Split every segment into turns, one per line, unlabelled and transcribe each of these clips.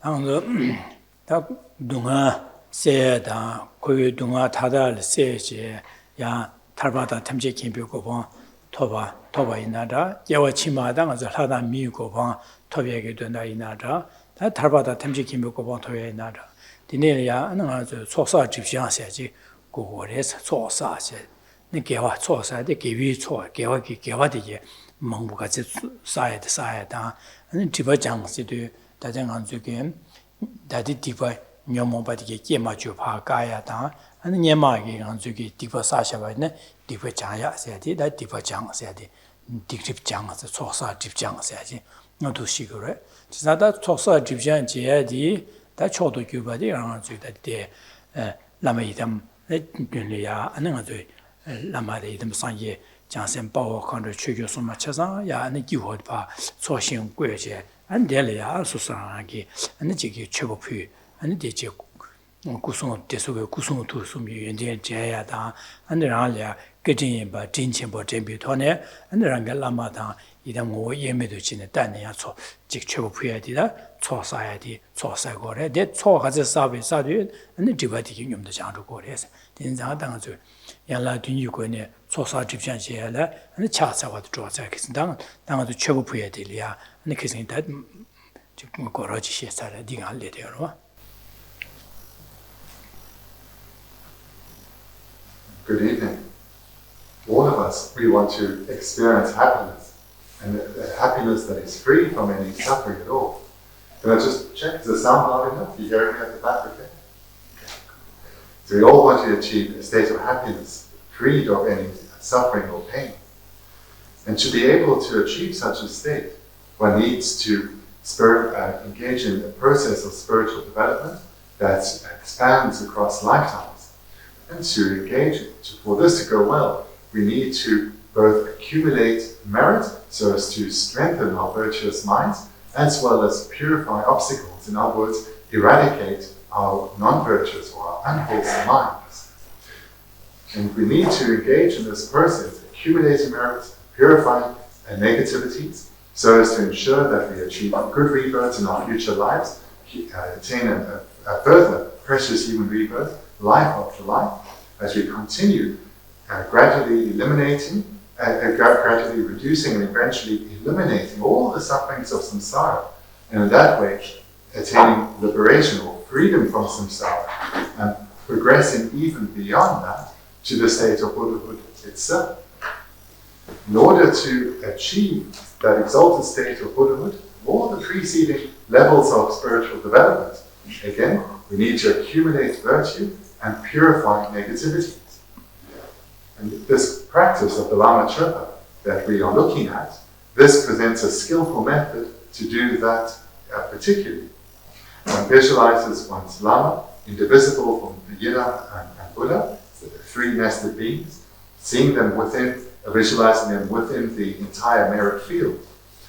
당도 다 동아 세다 거기 동아 다달 세제 야 탈바다 탐지 캠비고 본 토바 이나다 예와 치마당 아주 하다 미고 본 토비에게 된다 이나다 다 탈바다 탐지 캠비고 본 토에 이나다 디네야 아주 소사 집시하세지 고고래서 소사세 네 개와 소사데 개위 소 개와디게 망부가지 사야다 아니 디바장시도 다정한 쪽에 다디 디바 녀모바디게 깨마주파 가야다 아니 녀마게 간쪽에 디바 사샤바네 디바 장야세디 다 디바 장세디 딕립 장서 소사 딥 장세지 너도 시그래 지나다 소사 딥 장제디 다 초도 규바디 간쪽에 라마이담 균리야 아는 아주 라마데 이담 상예 장선 바오 칸도 추교수 맞춰서 야 아니 기호바 소신 꿰제 안 될이야 수상하게 아니 지기 최고표 아니 대체 구성 대속의 구성 도수미 연대 제야다 안들아야 그진이 바 진천보 전비토네 안들아가 라마다 이담 오 예매도 지네 단내야 즉 최고표야 되다 초사야디 초사고래 대 초가지 사비 사디 아니 디바디 용도 장도 고래서 된장 당주 양라 균유권에 초사 집장시야라 아니 차사와도 조사하겠습니다 당도 최고표야 되리야 아니 그생 다 지금 거러지 시사라 네가 할래 되어로
Good evening. All of us, we want to experience happiness, and happiness that is free from any suffering at all. Can I just check, is the sound loud enough? You hear me at the back, okay? So we all want to achieve a state of happiness, freed of any suffering or pain. And to be able to achieve such a state, one needs to engage in a process of spiritual development that expands across lifetimes. And to engage, for this to go well, we need to both accumulate merit so as to strengthen our virtuous minds, as well as purify obstacles, in other words, eradicate our non-virtuous or our unwholesome minds. And we need to engage in this process, accumulating merits, purifying negativities, so as to ensure that we achieve good rebirths in our future lives, attain a further precious human rebirth, life after life, as we continue gradually gradually reducing and eventually eliminating all the sufferings of samsara, and in that way attaining liberation or freedom from samsara, and progressing even beyond that to the state of Buddhahood itself. In order to achieve that exalted state of Buddhahood, all the preceding levels of spiritual development, again, we need to accumulate virtue and purify negativities. And this practice of the Lama Chöpa that we are looking at, this presents a skillful method to do that particularly. One visualizes one's Lama, indivisible from Yidam and Buddha, the three nested beings, seeing them within, visualizing them within the entire merit field.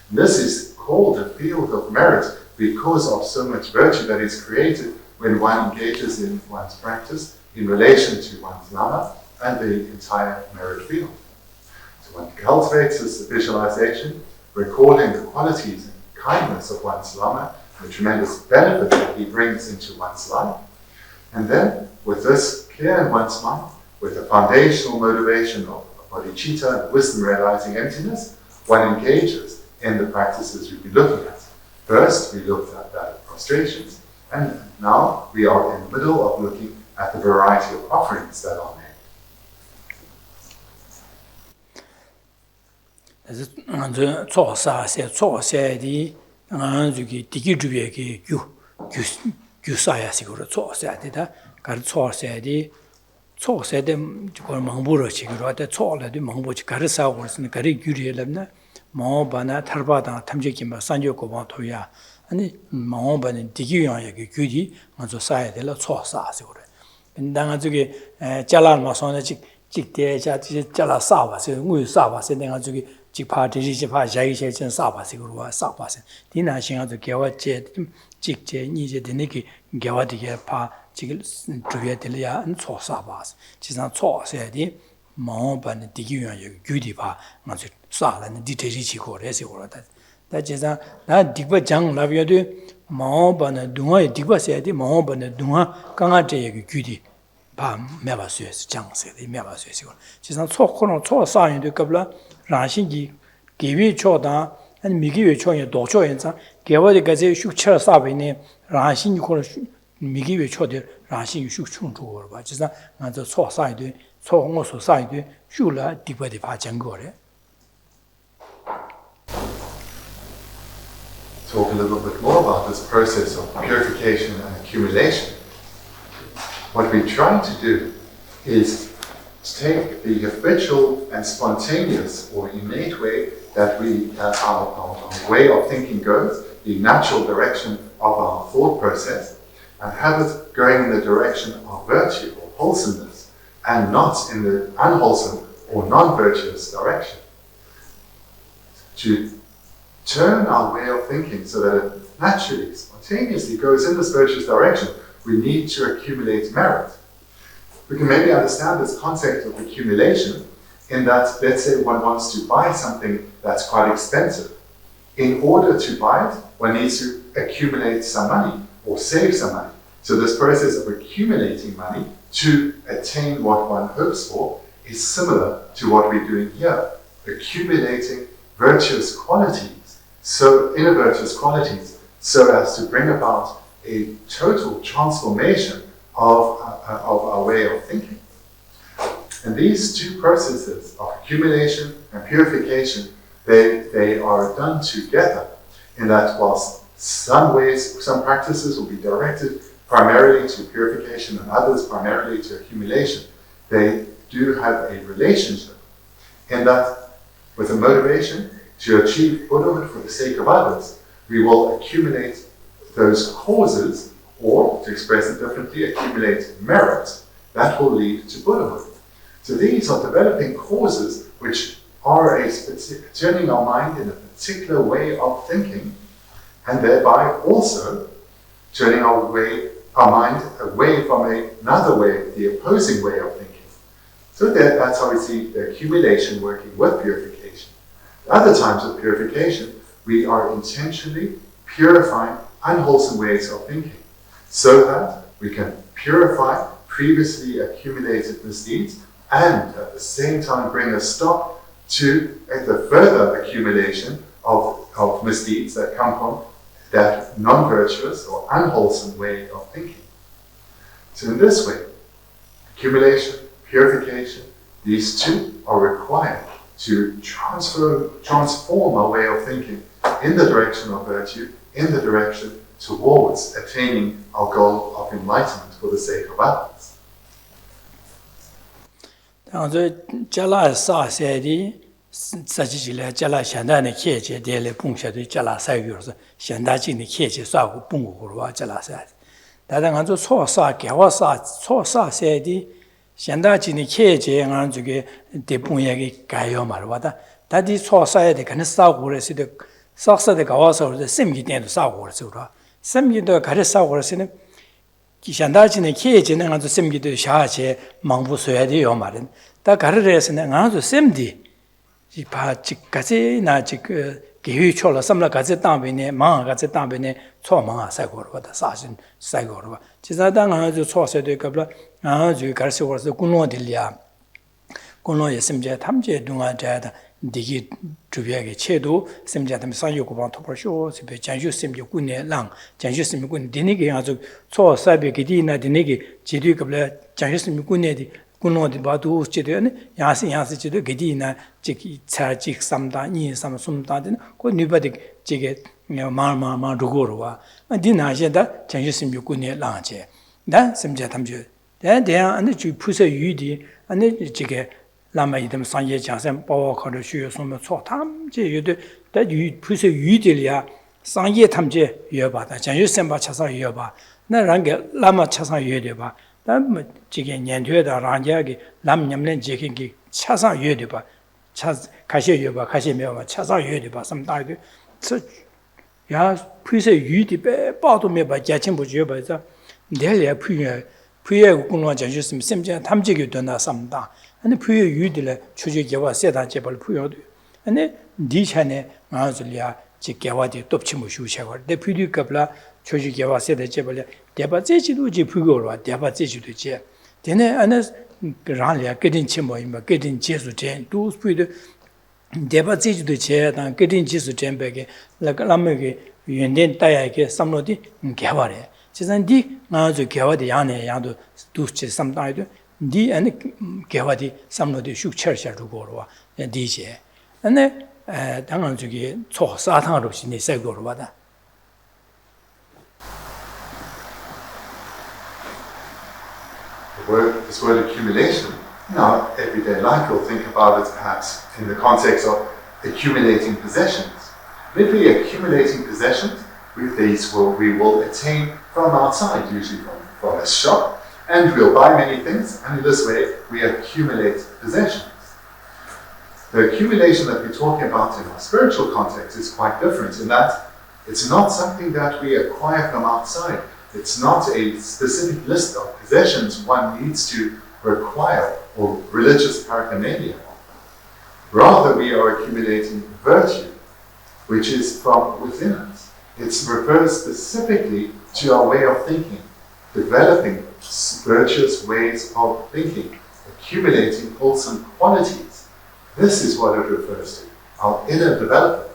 And this is called a field of merit because of so much virtue that is created when one engages in one's practice in relation to one's Lama and the entire merit field. So one cultivates this visualization, recalling the qualities and kindness of one's Lama, the tremendous benefit that he brings into one's life. And then, with this clear in one's mind, with the foundational motivation of bodhicitta and wisdom realizing emptiness, one engages in the practices we've been looking at. First, we looked at that prostrations, and now we are in the middle of looking at the variety of offerings that are made.
아니 마오바는 디기용하게 규디 먼저 쌓아야 될 초사서 그래. 근데 저기 잘란 마선에 직대 자지 잘라 싸봐서 우유 싸봐서 내가 저기 직파 자이세 전 싸봐서 그러고 싸봐서 디나싱아도 개와제 직제 니제 되니기 개와디게 파 지금 주위에 들려야 초사봐서 지상 초사야디 마오바는 디기용하게 규디 봐 먼저 싸라는 디테지 치고 그래서 그러다. 다지자 나 디버 장 라비어도 마오바는 동아에 디바세디 마오바는 동아 강아제의 규디 바 매바스에서 장세의 매바스에서 지상 초코는 초사인도 qabla 라신기 기위 초다 아니 미기위 초에 도초엔자 개월에 가지 숙처 사베네 라신이 콜 미기위 초데 라신 숙충주어 봐 지상 먼저 초사인도 초홍어소 사인도 슈라 디바디 바장 거래
Talk a little bit more about this process of purification and accumulation. What we try to do is to take the habitual and spontaneous or innate way that our way of thinking goes, the natural direction of our thought process, and have it going in the direction of virtue or wholesomeness, and not in the unwholesome or non-virtuous direction. To turn our way of thinking so that it naturally, spontaneously goes in this virtuous direction, we need to accumulate merit. We can maybe understand this concept of accumulation in that, let's say one wants to buy something that's quite expensive. In order to buy it, one needs to accumulate some money or save some money. So this process of accumulating money to attain what one hopes for is similar to what we're doing here, accumulating virtuous qualities. So inner virtuous qualities, so as to bring about a total transformation of our way of thinking. And these two processes of accumulation and purification, they are done together, in that whilst some practices will be directed primarily to purification and others primarily to accumulation, they do have a relationship, in that with a motivation to achieve Buddhahood for the sake of others, we will accumulate those causes, or, to express it differently, accumulate merit that will lead to Buddhahood. So these are developing causes which are turning our mind in a particular way of thinking, and thereby also turning our mind away from another way, the opposing way of thinking. So that's how we see the accumulation working with purification. Other times of purification, we are intentionally purifying unwholesome ways of thinking, so that we can purify previously accumulated misdeeds and at the same time bring a stop to the further accumulation of misdeeds that come from that non-virtuous or unwholesome way of thinking. So in this way, accumulation, purification, these two are required to transform our way of thinking in the direction of virtue, in the direction towards attaining our goal of enlightenment for the sake of others.
현다진이 계제 안 저게 대pun야기 가요 말와다 다디 소사야데 가는 싸고 그래서도 석사대 가와서 셈기 때도 싸고 그래서 셈기도 가려 싸고 그래서는 현다진이 계제는 아주 셈기도 샤제 망부서야 돼요 말은 다 가르래서는 아주 셈디 이파 직까지 나직 기회 초라 삼라 가지 땅변에 망아 가지 땅변에 초망아 사고로다 사신 사고로 지사당 아주 초세도 갑라 아주 가르쳐서 군노들이야 군노의 심제 탐제 동아자다 디기 주비하게 체도 심제담 상요고방 토퍼쇼 집에 장주 심제 군내랑 장주 심제 군 디니게 아주 초사베기디나 디니게 지뒤 갑라 장주 심제 군내디 군노디 바도 지도네 야시 지도 기디나 지기 차직 삼다 니 삼숨다는 그 니바디 지게 마마마 루고로와 디나제다 장주 심제 군내 랑제 나 심제 탐제 대대한 안에 주 푸서 유디 안에 지게 라마 이름 상예 장선 바와 거를 쉬어 소면 초탐제 유도 다유 푸서 유디리아 상예 탐제 여바다 장주 셈바 차사 여바 나랑게 라마 차사 여여바 남 지게 년퇴다 랑자게 남냠는 지게기 차사 여여바 차 가시 여바 가시 메와 차사 여여바 삼다도 야 푸서 유디 배 빠도 메바 자친 부지여 봐서 내려 푸예 공원 장주심 심제 탐지기 되나 삼다 아니 푸예 유디래 추지게와 세다 제발 푸요도 아니 디찬에 마즈리아 개화디 돕치무 슈샤고 데 피디 갑라 초지 개화 세대 제벌 대바 제지도 지 부고로 대바 제지도 제 되네 안에 그랑이야 깨진 치모이마 깨진 제수 제 두스피드 대바 제지도 제단 깨진 제수 젠백에 라라메게 연된 따야게 삼로디 개화래 지산디 나주 개화디 양내 양도 두치 삼다이도 디 안에 개화디 삼로디 슈처샤 루고로 디제 안에 당연 저기 초사탕 없이 내 세고로 받아
This word accumulation, in our everyday life, we'll think about it perhaps in the context of accumulating possessions. And if we are accumulating possessions, we will attain from outside, usually from a shop, and we'll buy many things, and in this way we accumulate possessions. The accumulation that we're talking about in our spiritual context is quite different in that it's not something that we acquire from outside. It's not a specific list of possessions one needs to require or religious paraphernalia. Rather, we are accumulating virtue, which is from within us. It refers specifically to our way of thinking, developing virtuous ways of thinking, accumulating wholesome qualities. This is what it refers to, our inner development.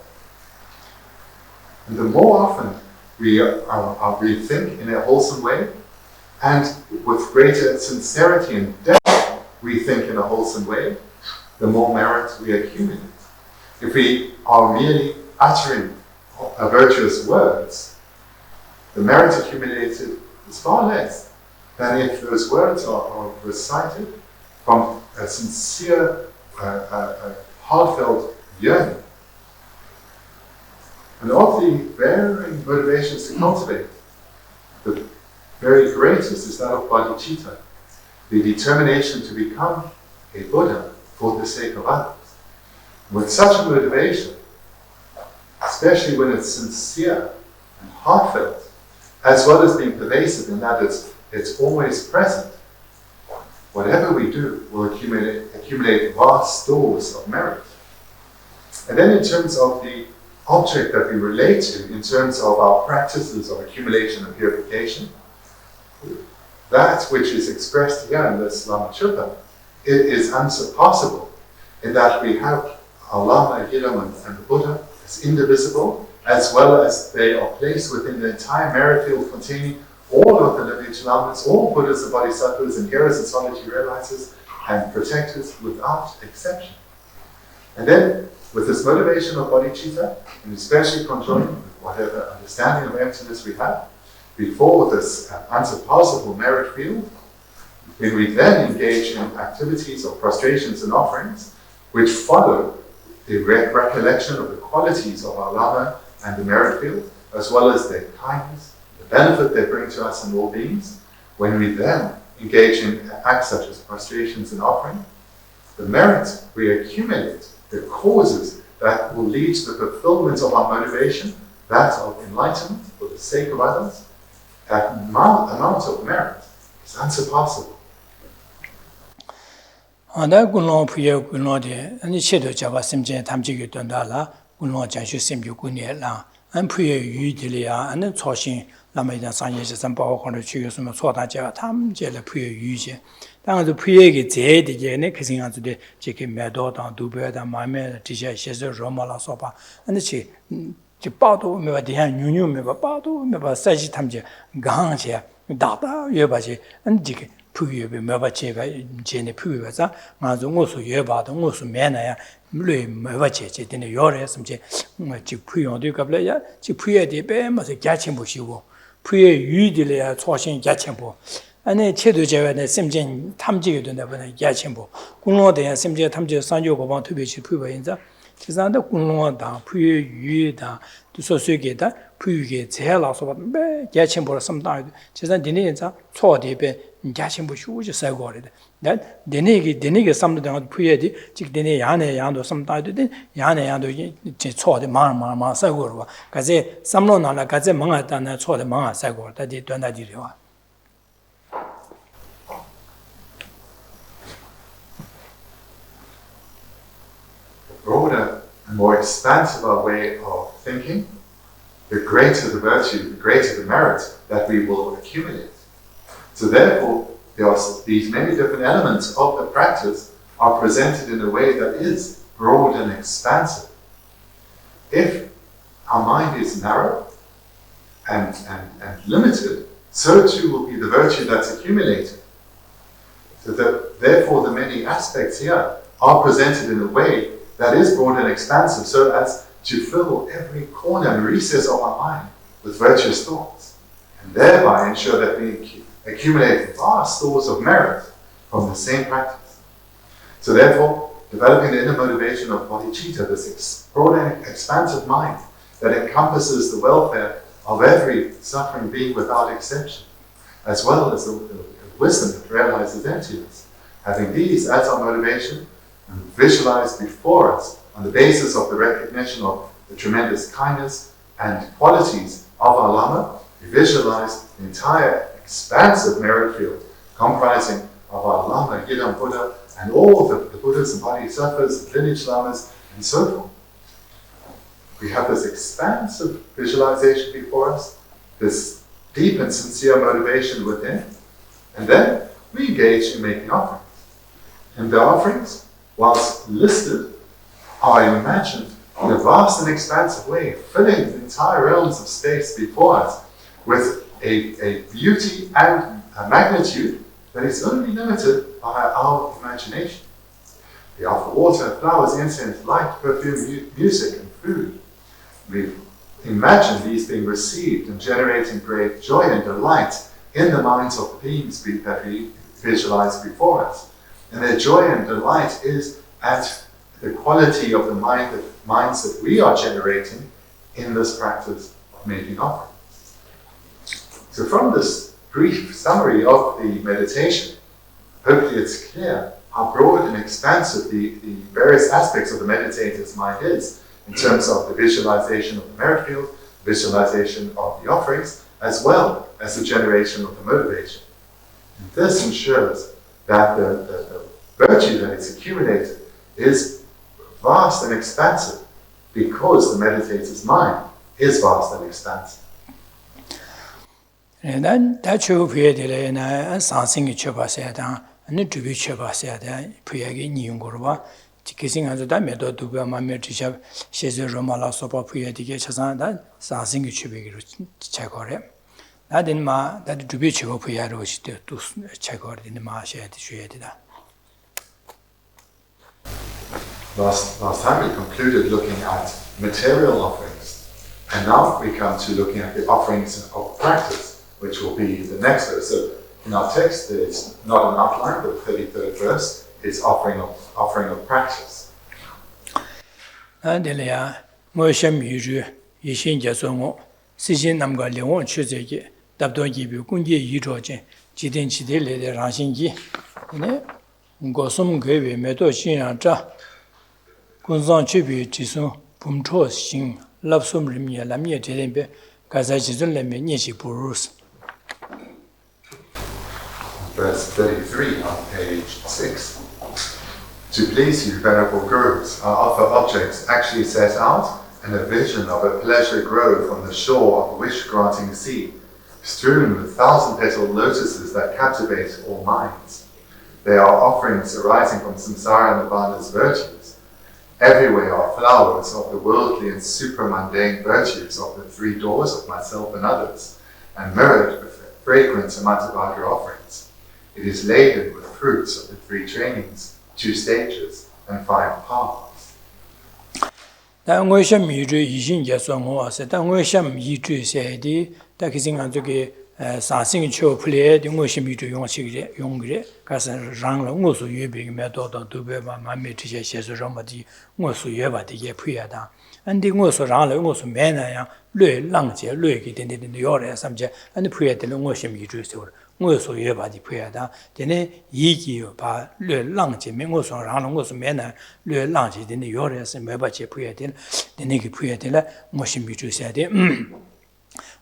And the more often we think in a wholesome way, and with greater sincerity and depth we think in a wholesome way, the more merit we accumulate. If we are merely uttering virtuous words, the merit accumulated is far less than if those words are recited from a sincere, heartfelt yearning. And of the varying motivations to cultivate, the very greatest is that of bodhicitta, the determination to become a Buddha for the sake of others. With such a motivation, especially when it's sincere and heartfelt, as well as being pervasive in that it's always present, whatever we do will accumulate vast stores of merit. And then in terms of the object that we relate to, in terms of our practices of accumulation and purification, that which is expressed here in this Lama Chöpa, it is unsurpassable in that we have our Lama, Yidam, and the Buddha as indivisible, as well as they are placed within the entire merit field containing all of the lineage lamas, all Buddhas and Bodhisattvas and heroes and solitary realizers and protectors without exception. And then, with this motivation of bodhicitta, and especially conjoined with whatever understanding of emptiness we have, before this unsurpassable merit field, when we then engage in activities of prostrations and offerings, which follow the recollection of the qualities of our Lama and the merit field, as well as their kindness, the benefit they bring to us and all beings, when we then engage in acts such as prostrations and offering, the merits we accumulate, the causes that will lead to the fulfillment of our motivation, that of enlightenment for the sake of others, that amount of merit is unsurpassable.
anda gunlo puye gunlo de ani chedo jaba simje tamji yu donda la gunlo janshu simju gunye la an puye yu de ya an choshin lama ida sanye je san bao khon chu yu sum so da ja tam je le puye yu je dang de puye ge je de je ne khin ang de je ke me do dang du be da ma me ti je she ze ro ma la so ba an chi ji bao do me ba de han nyu nyu me ba bao do me ba sa ji tam je gang je da da ye ba je an ji ke pu유비 메바체가 제네 pu유가자 맞아 무슨 예바도 무슨 매나야 물에 메바체 되는 요래서 이제 지 pu유도 갑래야 지 pu유에 빼면서 같이 보시고 pu유에 유들이야 초신 같이 보 안에 체도 제외는 심진 탐지게 된다 보는 같이 보 공로대야 심진 탐지 산조고 방 특별시 pu유인자 지산도 공로다 pu유 유다 소소게다 pu유게 제라서 매 같이 보러 섬다 지산 디네자 초대배 자신부 휴지 사고리데 난 데네게 삼도당 부여디 즉 데네 야네 양도 삼다데 야네 양도 제 초데 마마마 사고로 가제 삼로나나 가제 망하다나 초데 망하 사고 다디 된다지리와
The broader more expansive our way of thinking, the greater the virtue, the greater the merit that we will accumulate. So therefore, these many different elements of the practice are presented in a way that is broad and expansive. If our mind is narrow and limited, so too will be the virtue that's accumulated. So that therefore the many aspects here are presented in a way that is broad and expansive, so as to fill every corner and recess of our mind with virtuous thoughts, and thereby ensure that we accumulate vast stores of merit from the same practice. So therefore, developing the inner motivation of bodhicitta, this broad and expansive mind that encompasses the welfare of every suffering being without exception, as well as the wisdom that realizes emptiness. Having these as our motivation and visualized before us on the basis of the recognition of the tremendous kindness and qualities of our Lama, we visualize the entire expansive merit field comprising of our Lama, Yidam Buddha, and all the Buddhas and Bodhisattvas, the lineage Lamas, and so forth. We have this expansive visualization before us, this deep and sincere motivation within, and then we engage in making offerings. And the offerings, whilst listed, are imagined in a vast and expansive way, filling the entire realms of space before us with a beauty and a magnitude that is only limited by our imagination. We offer water, flowers, incense, light, perfume, music, and food. We imagine these being received and generating great joy and delight in the minds of the beings that we visualize before us. And their joy and delight is at the quality of the minds that we are generating in this practice of making offerings. So from this brief summary of the meditation, hopefully it's clear how broad and expansive the various aspects of the meditator's mind is in terms of the visualization of the merit field, visualization of the offerings, as well as the generation of the motivation. And this ensures that the virtue that is accumulated is vast and expansive because the meditator's mind is vast and expansive.
And that's true for the Sansing Chöpa said, and the Dubu Chöpa said, Puja Nyungurva, kissing as a diameter to be a mammy teacher, she's a Romala sopa Puja to get Chazan, Sansing Chöpa check on it. That in Ma, that Dubu Chöpa Puja was to check out in the marsh at the
Last time we concluded looking at material offerings, and now we come to looking at the offerings of practice, which will be the next verse. So in our text, it's not an outline, but the 33rd verse is offering of practice.
And the Mosham Yuju, Yishin Jasongo, Sijin Namga Leon Chuzeki, Dabdo Gibu, Kunji Yujoji, Jidin Chidele, the Rashingi, Gosum Gavi, Medo Shinja, Gunzang Chöpi, Jison, Pumcho, Sing, Lobsang Rimia, Lamia Jedembe, Kazajizun Lemme, Nishi Purus.
Verse 33 on page 6. To please you, Venerable Gurus, our offer objects actually set out in a vision of a pleasure grove on the shore of a wish-granting sea, strewn with thousand-petaled lotuses that captivate all minds. They are offerings arising from samsara and nirvana's virtues. Everywhere are flowers of the worldly and super-mundane virtues of the three doors of myself and others, and mirrored with fragrant Samatavagga offerings. It is laden with fruits of the three trainings, 2 stages, and 5 paths.
That Mosham Yuju Yishin Jasongo said, that Mosham Yuju said, that kissing on the Sansing Chöpa, the Mosham Yuju Yongre, Cassan Rang, also you being Medodo, Dubeba, Mammy Tisha, Romadi, also Yeva, the Yapuyada, and the also Rang, also Mena, Lue Langje, Lue, in the Yore, subject, and the Puya, the Mosham Yuju. 我所约把的配合的，今天一级把略浪界面我所让了我所面呢略浪界的有的是没把这配合的，那个配合的了，我是没注意的，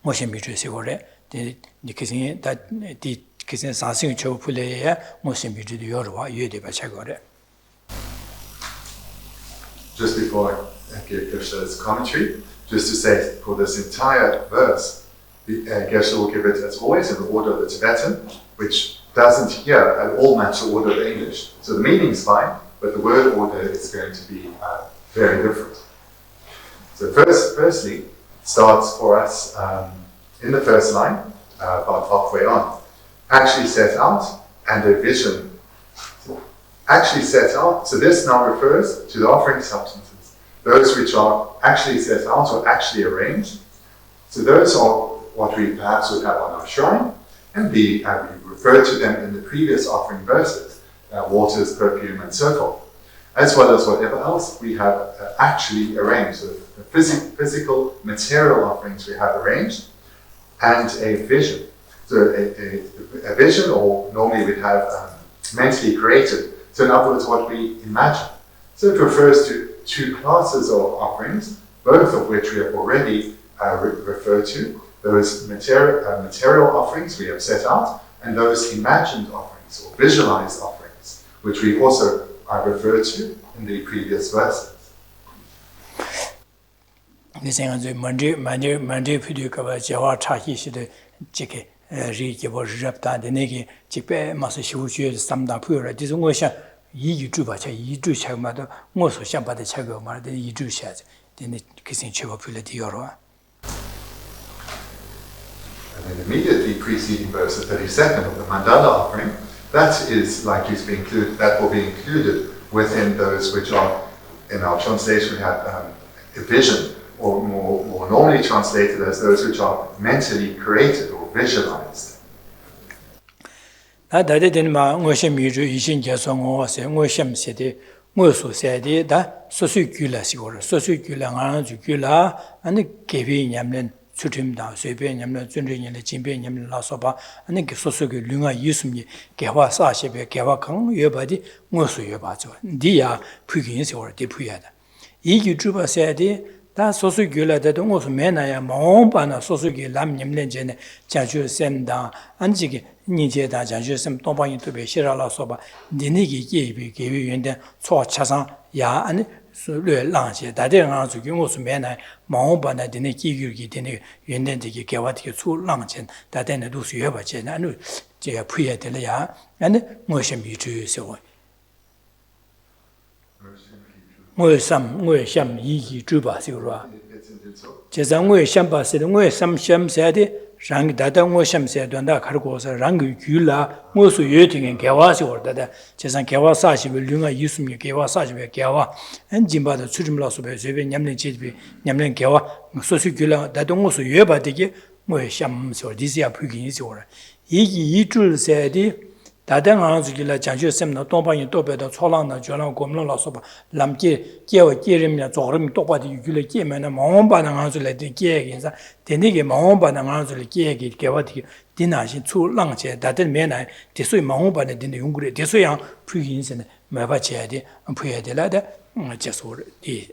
我是没注意过的，你可是他的可是三星球配来，我是没注意有的话，有的把切过的。
Just before Geshe's commentary, just to say for this entire verse, Geshe will give it as always in the order of the Tibetan, which doesn't here at all match the order of the English. So the meaning's fine, but the word order is going to be very different. So firstly, starts for us in the first line, about halfway on. Actually set out and a vision. Actually set out, so this now refers to the offering substances, those which are actually set out or actually arranged. So those are what we perhaps would have on our shrine, and we referred to them in the previous offering verses, waters, perfume, and so forth, as well as whatever else we have actually arranged. So the physical, material offerings we have arranged, and a vision. So a vision, or normally we'd have mentally created. So in other words, what we imagine. So it refers to two classes of offerings, both of which we have already referred to. Those material offerings we have set out, and those imagined offerings, or visualized offerings, which we also referred to in the previous verses. And then immediately preceding verse 32nd of the mandala offering, that is likely to be included, that will be included within those which are, in our translation, we have a vision, or more normally translated as those which are mentally created or visualized.
수팀다 세배 냠나 준리년의 진배 냠나 라소바 아니 그 소소게 륜아 예수님 개화 사시베 개화 강 여바디 무엇을 여바죠 니야 부긴세월 대부야다 이기 주바세디 다 소소게라도 무슨 매나야 마음바나 소소게 람님len제네 자주 셈다 안지게 니제다 자주 셈 동방이 도베 시라라소바 니니기 예비 개비 연대 초차상 야 아니 수르 랑제 다데랑 주기 무슨 매나 마음바나 되네 기규기 되네 연대되게 개와되게 수 랑젠 다데네 도수 여바제 나누 제가 부여야 될야 아니 무엇이 미주세요 무엇삼 이기 주바세요라 제상무의 샴바세는 무의 삼샴세데 랑 다당무 샴세도나 가르고서 랑이 귤라 무수 여팅엔 개와시 월다다 제상 개와사시를 륜아 예수님 개와사시베 개와 엔진바도 추림라소베 제베 냠는 제비 냠는 개와 소수 귤라 다동무수 여바되게 무의 샴소 디시아 부긴이시오라 이기 이줄세디 다당아즈길라 장주sem나 동방이 도배도 초랑나 조랑 고문라소바 람게 개와 개림이나 조름 똑바디 유길에 개면나 마음바당아즈레데 개긴사 데니게 마음바당아즈레 개기 개와디 디나신 추랑제 다들 매나 디소이 마음바네 디네 용구레 디소양 부긴세네 매바체야디 부야데라다 제소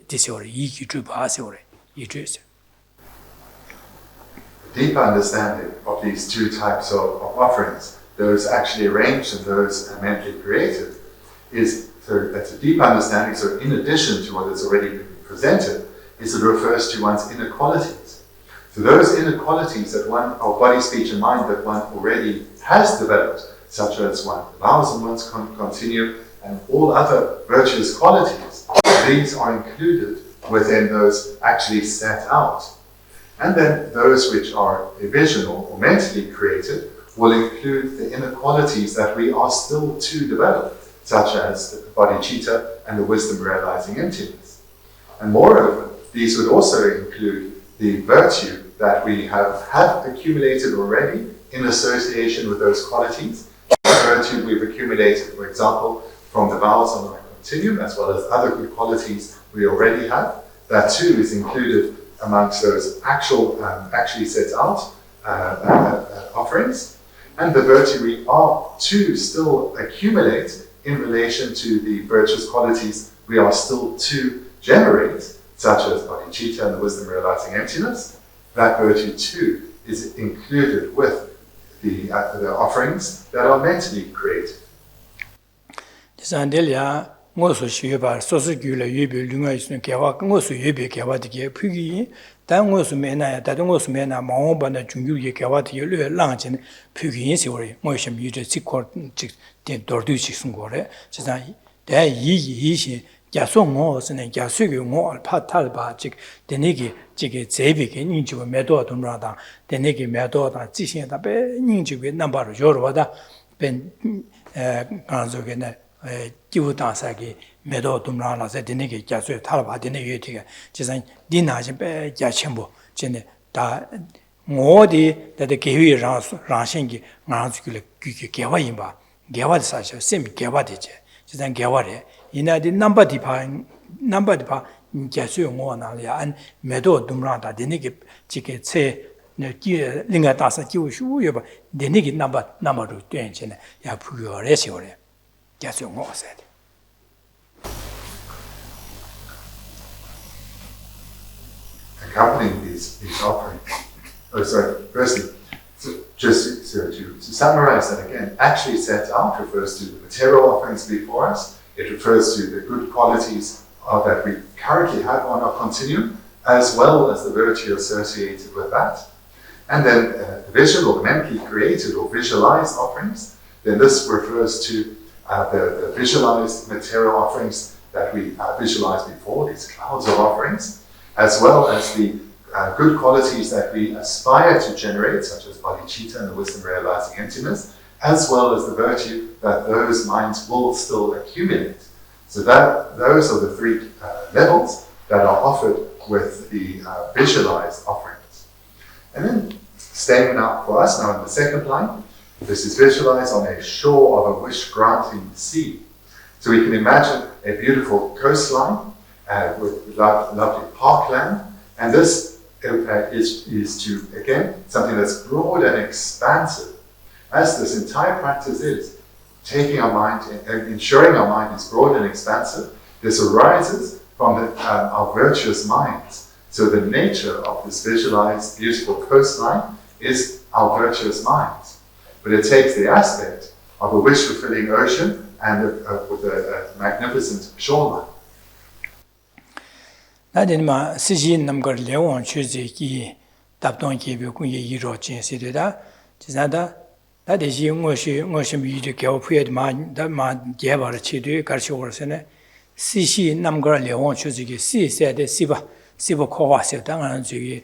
디소리 이기 주바세오레 이주세
Deep understanding of these two types of offerings, those actually arranged and those mentally created, that's a deep understanding. So in addition to what has already been presented, is it refers to one's inner qualities. So those inner qualities that one, of body, speech and mind, that one already has developed, such as one vows and one's continue, and all other virtuous qualities, these are included within those actually set out. And then those which are visional or mentally created will include the inner qualities that we are still to develop, such as the bodhicitta and the wisdom realizing emptiness. And moreover, these would also include the virtue that we have accumulated already in association with those qualities. The virtue we've accumulated, for example, from the vows on the continuum, as well as other good qualities we already have. That too is included amongst those actually set out offerings. And the virtue we are to still accumulate in relation to the virtuous qualities we are still to generate, such as bodhicitta and the wisdom realizing emptiness, that virtue too is included with the offerings that are mentally created.
Sandelia ngosu shiyeba sosu gyula yubi lunga isun kewa ngosu yubi kewa dige phugi da ngosu mena ya da ngosu mena mawo bana jungyu ye kewa dige lue langchen phugi si wori mo shim yuje sikor chik den dordu chi sun gore chisa da yi shi yaso ngo sene yaso ge ngo pa tal ba chik denegi chige zebi ge ninji wo medo dumra da denegi medo da jishin da be ninji ge number yorwa da ben ganzo ge ne 기부 당사기 매도 dum라나서 되네게 자수에 탈바 되네 유티가 지선 디나지 배 야첨부 전에 다 모디 다데 개위 라신기 나즈길 규규 개화인바 개화도 사실 셈 개화되지 지선 개화래 이나디 넘버디파 자수에 모나야 안 매도 dum라다 되네게 지게 체 링가 다사 기우슈여 봐 되네게 넘버로 된지네 야 부여래 시오래
Accompanying these offerings. Firstly, just to summarize that again, actually set out refers to the material offerings before us. It refers to the good qualities that we currently have on our continuum, as well as the virtue associated with that. And then the visual or mentally created or visualized offerings, then this refers to the visualized material offerings that we visualized before, these clouds of offerings, as well as the good qualities that we aspire to generate, such as bodhicitta and the wisdom realizing emptiness, as well as the virtue that those minds will still accumulate. So that those are the three levels that are offered with the visualized offerings. And then staying now for us now in the second line, this is visualized on a shore of a wish-granting sea. So we can imagine a beautiful coastline with lovely parkland, and this is to, again, something that's broad and expansive. As this entire practice is, taking our mind, ensuring our mind is broad and expansive, this arises from our virtuous minds. So the nature of this visualized, beautiful coastline is our virtuous minds. But it takes the aspect of a wish-fulfilling ocean and with a magnificent shoreline.
나디마 시진 남거 레원 취지기 답동 기비 군예 이로 진시되다 지나다 나디지 응어시 미주 겨푸에도 마 개발을 치도 가르쳐 오르세네 시시 남거 레원 취지기 시세데 시바 코와세 당하는 주기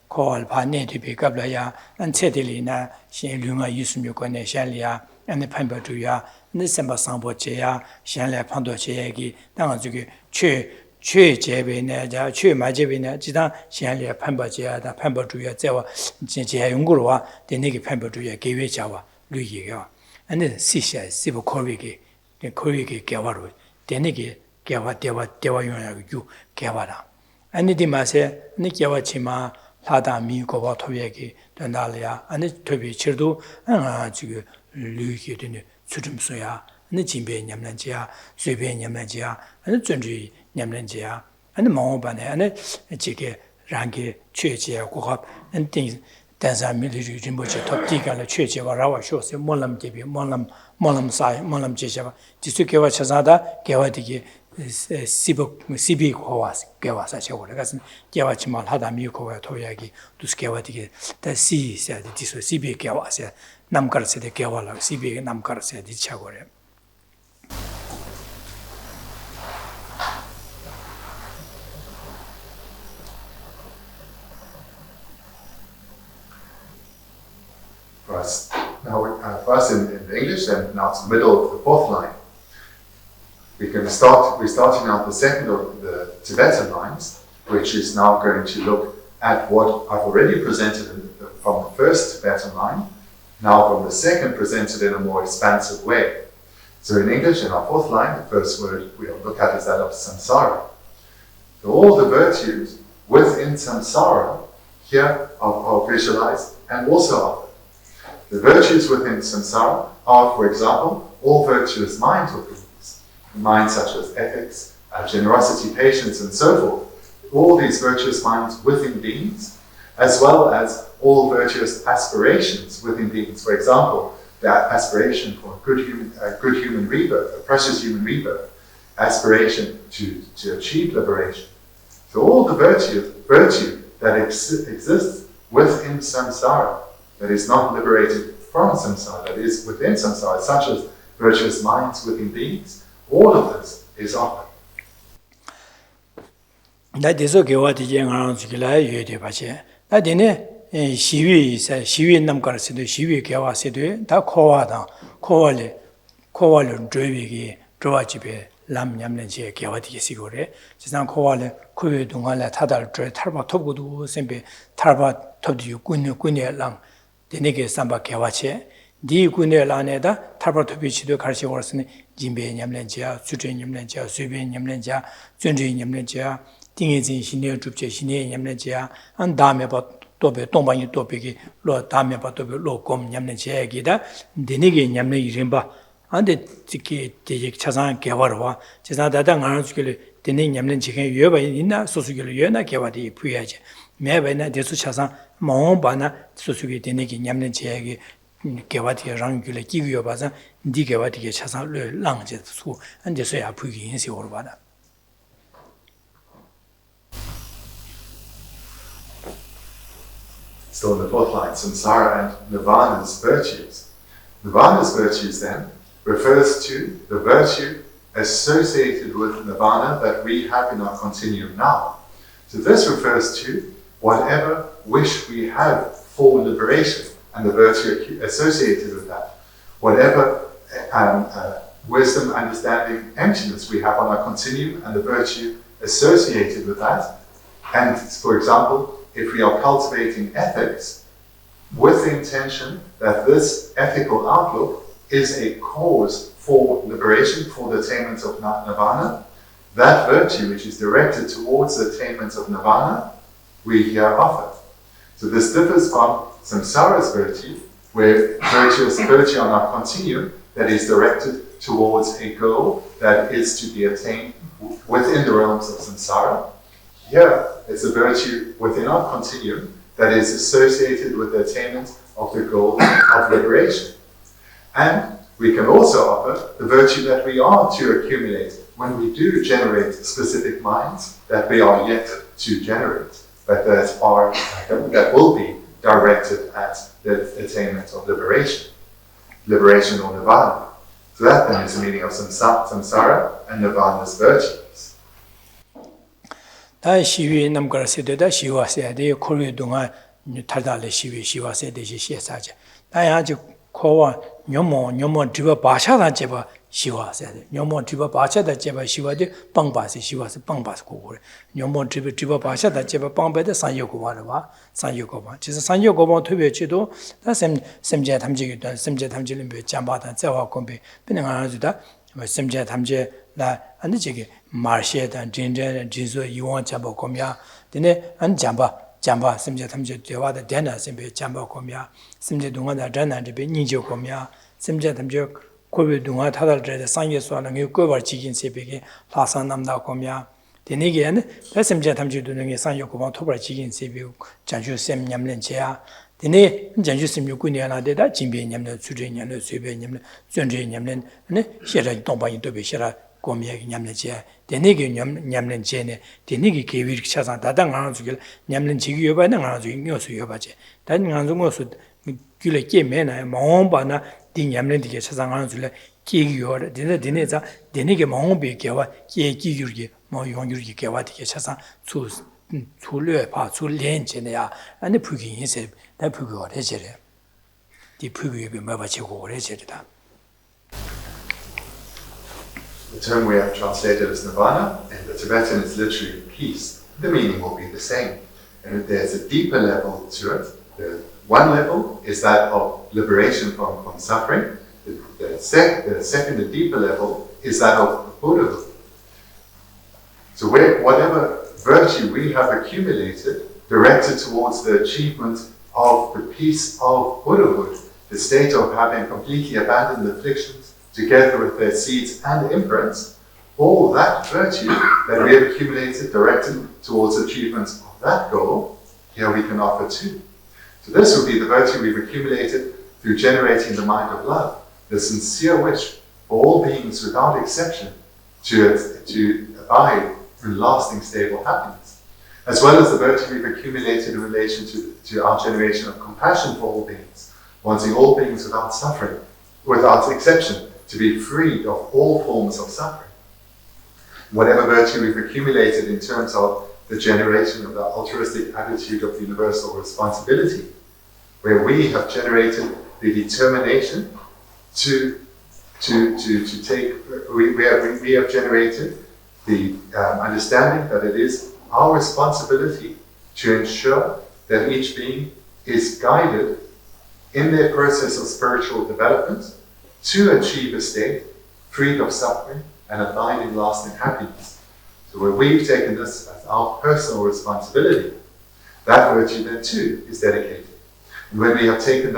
코알 반내 뒤비 갑라야 안체들이나 신류가 있으면 권에 샬리아 안에 판버주야 니셈바 상보제야 샬레 판도제야기 당한 주기 최제베네 자 최마제베네 지단 샬리아 판버제야다 판버주야 제와 제 연구로와 되네기 판버주야 계획자와 류이가 안에 시샤 시보 코리기 개화로 되네기 개화 대화 용량이 개화라 안에디 마세 니께와 치마 하다 미고와 토백이 된다리아 아니 토비 치르도 지금 류기 되는 수tum소야 아니 진배 냠난지야 쇠배 냠난지야 아니 전주의 냠난지야 아니 마오반에 아니 지게 랑게 최지야 고합 엔팅 단사 밀리주 진보체 톱디가를 최지와 라와 쇼세 몰람게비 몰람사이 몰람제샤바 지수케와 차사다 개와디게 시비 코와스 개와사 저거를 가슴 개와치만 하다 미코와 토야기 두스케와디게 다시 세디 디소 시비 개와세 남가르세데 개와라 시비 남가르세디 차고래 First in English, and now it's the middle of the fourth line. We're starting out the second of the Tibetan lines, which is now going to look at what I've already presented from the first Tibetan line, now from the second presented in a more expansive way. So in English, in our fourth line, the first word we'll look at is that of samsara. So all the virtues within samsara here are visualized and also offered. The virtues within samsara are, for example, all virtuous minds or beings. Minds such as ethics, generosity, patience, and so forth. All these virtuous minds within beings, as well as all virtuous aspirations within beings. For example, that aspiration for good human rebirth, a precious human rebirth,
aspiration to achieve liberation. So all the virtue that exists within samsara, that is not liberated from samsara, that is within samsara, such as virtuous minds within beings, all of this is offered.
That is okay. What is going on? You do, but that in Shivi says Shivi Namkar Sidu, Shivi Kawa Sidu, that Koale, Drevi, Droachipe, Lam Yamlenche, Kawati Sigore, Chisan Koale, Kuyu Dungala, Tadal, Tarba Tobudu, Sempe, Tarba Tobu, Gunya Lang, the Nege Samba Kawache, Di Gunya Laneda, Tarba Tobichi, Karsi Warsen, Jimbe Yamlenja, Sutrin Yamlenja, Subin Yamlenja, Junji Yamlenja. 띵이진 신의 줍제 신의 냠내지야 안 다음에 봐 또배 동방이 또배기 로 다음에 봐 또배 로곰 냠내지 얘기다 되니게 냠내 이름 봐 안데 지기 대직 차상 개발와 제사다당 안 주길 되니 냠내 지게 유여바 있나 소수길 유여나 개발이 부여야지 매배나 대수 차상 몽바나 소수기 되니게 냠내지 얘기 개발이 랑길에 기기여 봐서 네 개발이 차상 랑제 수 안데서야 부기 인식 오르 봐라.
So in the fourth line, samsara and nirvana's virtues. Nirvana's virtues then refers to the virtue associated with nirvana that we have in our continuum now. So this refers to whatever wish we have for liberation and the virtue associated with that. Whatever wisdom, understanding, emptiness we have on our continuum and the virtue associated with that. And for example, if we are cultivating ethics with the intention that this ethical outlook is a cause for liberation, for the attainment of nirvana, that virtue which is directed towards the attainment of nirvana, we here offer. So this differs from samsara's virtue, where virtue on our continuum that is directed towards a goal that is to be attained within the realms of samsara. Here, it's a virtue within our continuum that is associated with the attainment of the goal of liberation. And we can also offer the virtue that we are to accumulate when we do generate specific minds that we are yet to generate, but that will be directed at the attainment of liberation or nirvana. So that then is the meaning of samsara and nirvana's virtues.
다 시위 남가를 세대다 시와세 대 콜리 동안 탈달의 시와세 대시 시사제 다 아주 코와 녀모 뒤바 바샤다 제바 시와세 녀모 뒤바 바샤다 제바 시와데 빵바세 시와세 빵바스 고고래 녀모 뒤바 바샤다 제바 빵베데 산요고바라 봐 산요고바 지서 산요고바 토베치도 다 샘제 탐지기도 샘제 탐지림베 잠바다 자와 콤베 그냥 하나주다 샘제 탐제 나 안데 저기 마르시에단 진전 진소 이원 잡아 거면 근데 안 잠바 심제 탐제 대화다 된다 심베 잠바 거면 심제 동안다 전난데 니죠 거면 심제 탐제 고베 동안 타달제 상예소하는 게 고발 지긴 세베게 라산 남다 거면 되네게는 심제 탐제 도능에 상요 고방 토발 지긴 세베 장주 셈 냠는제야 되네 장주 셈 요군이나 되다 진비 냠는 수제 냠는 세베 냠는 전제 냠는 네 시라 동방이 도베 시라 고미하게 냠는제 되네게 냠는제네 되네게 계획 차상 다당 안 주길 냠는 지기 여바는 안 주기 요소 여바제 단 안중어서 길에 깨매나 마음바나 디 냠는디게 차상 안 줄래 계획 여라 되네자 되네게 마음비 개와 계획 유르게 뭐 용유르게 개와 디게 차상 출려 봐 출련제네야 아니 부기인세 나 부기가 해제래 디 부기에 뭐바치고 해제다.
The term we have translated as nirvana, in the Tibetan is literally peace. The meaning will be the same. And there's a deeper level to it. The one level is that of liberation from suffering. The second and deeper level is that of Buddhahood. So whatever virtue we have accumulated, directed towards the achievement of the peace of Buddhahood, the state of having completely abandoned afflictions, together with their seeds and imprints, all that virtue that we have accumulated directed towards achievement of that goal, here we can offer too. So this will be the virtue we've accumulated through generating the mind of love, the sincere wish for all beings without exception to abide in lasting, stable happiness, as well as the virtue we've accumulated in relation to our generation of compassion for all beings, wanting all beings without suffering, without exception, to be freed of all forms of suffering. Whatever virtue we've accumulated in terms of the generation of the altruistic attitude of universal responsibility, where we have generated the determination to take, we have generated the understanding that it is our responsibility to ensure that each being is guided in their process of spiritual development to achieve a state freed of suffering and abide in lasting happiness. So where we've taken this as our personal responsibility, that virtue then too is dedicated. And when we have taken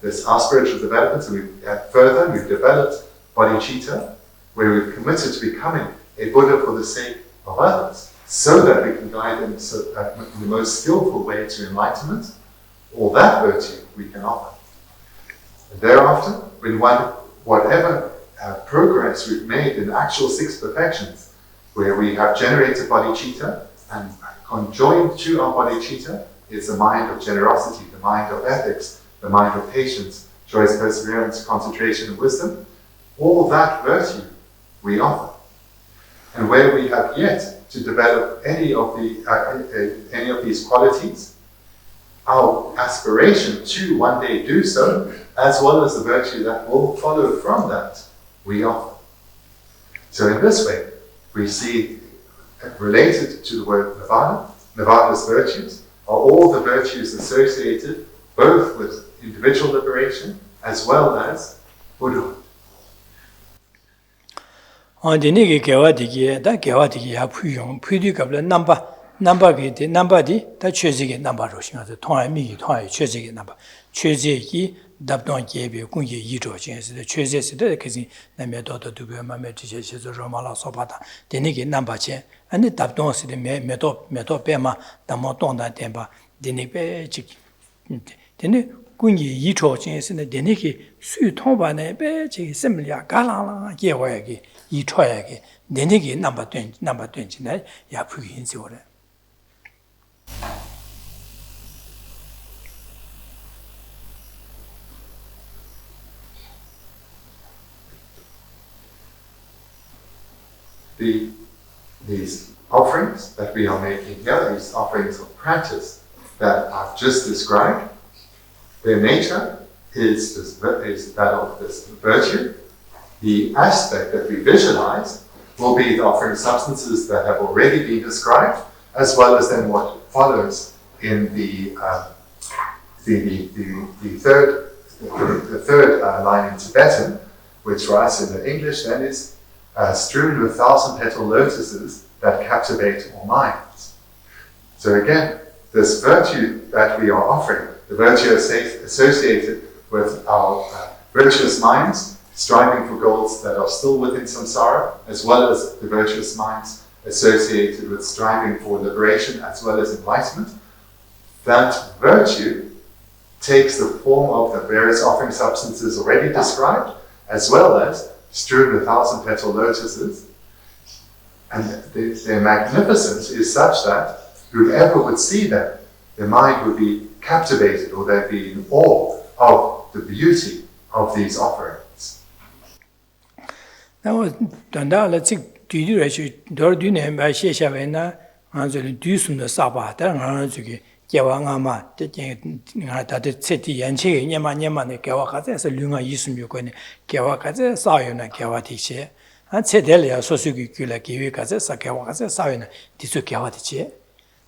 this our spiritual development, and we've developed bodhicitta, where we've committed to becoming a Buddha for the sake of others, so that we can guide them in the most skillful way to enlightenment, all that virtue we can offer. And thereafter, whatever progress we've made in actual 6 perfections, where we have generated bodhicitta, and conjoined to our bodhicitta is the mind of generosity, the mind of ethics, the mind of patience, choice, perseverance, concentration, and wisdom. All that virtue we offer. And where we have yet to develop any of these qualities, our aspiration to one day do so, as well as the virtue that will follow from that, we offer. So in this way, we see related to the word Nirvana, Nirvana's virtues are all the virtues associated both with individual liberation as well as Buddhahood.
On the Nigi Gawadigi, that Gawadigi have Pudu Gabla number di, that Chökyi number Rushing, the Toy Chökyi number. Chökyi Dabdon gave you Kungi Yito, the Chökyi, the Kizin, the method to be a meditation, Romala Sopata, the Nigi number chain, and the Dabdon the method Pema, the Motonda Temba, the Nipe Chick. Then Kungi Yito, the Deniki, Su Tomba, Nebechi, Similia, Galala, Yawagi, Yitoyagi, the Nigi number 29, Yapu in Zora.
These offerings that we are making here, these offerings of practice that I've just described, their nature is that of this virtue. The aspect that we visualize will be the offering substances that have already been described, as well as then what follows in the third line in Tibetan, which for us in the English then is strewn with 1,000-petal lotuses that captivate all minds. So again, this virtue that we are offering, the virtue associated with our virtuous minds, striving for goals that are still within samsara, as well as the virtuous minds associated with striving for liberation as well as enlightenment, that virtue takes the form of the various offering substances already described, as well as strewn with 1,000-petal lotuses. And their magnificence is such that whoever would see them, their mind would be captivated, or they'd be in awe of the beauty of these offerings.
Now, let's see, do you do name by Sheshavena, answering Dusum the Saba, then Yawangama, that the city and Che, Yaman, Kawakaze, a Lunga Yisum Yukone, Kawakaze, Sayona, Kawatiche, and Sedelia, Sosuki, Kiwikaze, Sakawakaze, Sayona, Tisukawatiche,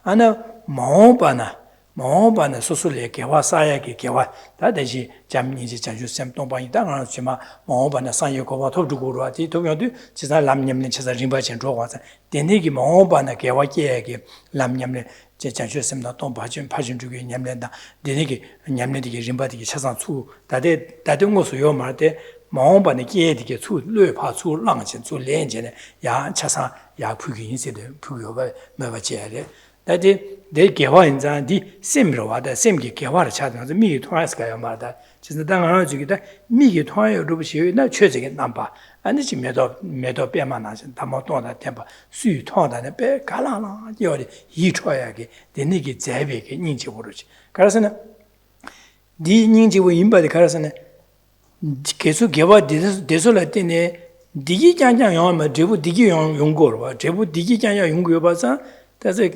and Mahobana, Sosule, Kawasaya, Kawa, that is Jamini, Janju Semton by Danachima, Mahobana, Sanyoko, Togurati, Toyodu, Chisa Lamniam, Chesa Rimba and Rowas, Denigi Mahobana, Kawaki, Lamniam. Janju Semna Tom Panchen Yamlenda, Denigi, Yamledi, Rimbati, Chasan Su, that don't go to your marte, Mahomba, the Kieti, two, Lupa, two, lunch, and two, Lengen, Ya Chasa, Ya Pugi incident, Puyo, Mavacere, That they give in the similar, the same give what chat, the me twice guy mother. Just the down to get me toy rubbish, not choosing number. And it's made of Bemanas and Tamatona temper, Su Ton and a bear, Kalana, Yodi, he try again, the niggy Zavik, Ninja Wurich. Carson, the Ninja were in by the Carson. Kesu Geva desolate in a Digi Janja Yama, Jebu Digi Yungurwa, Jebu Digi Janja Yungurbaza, that's a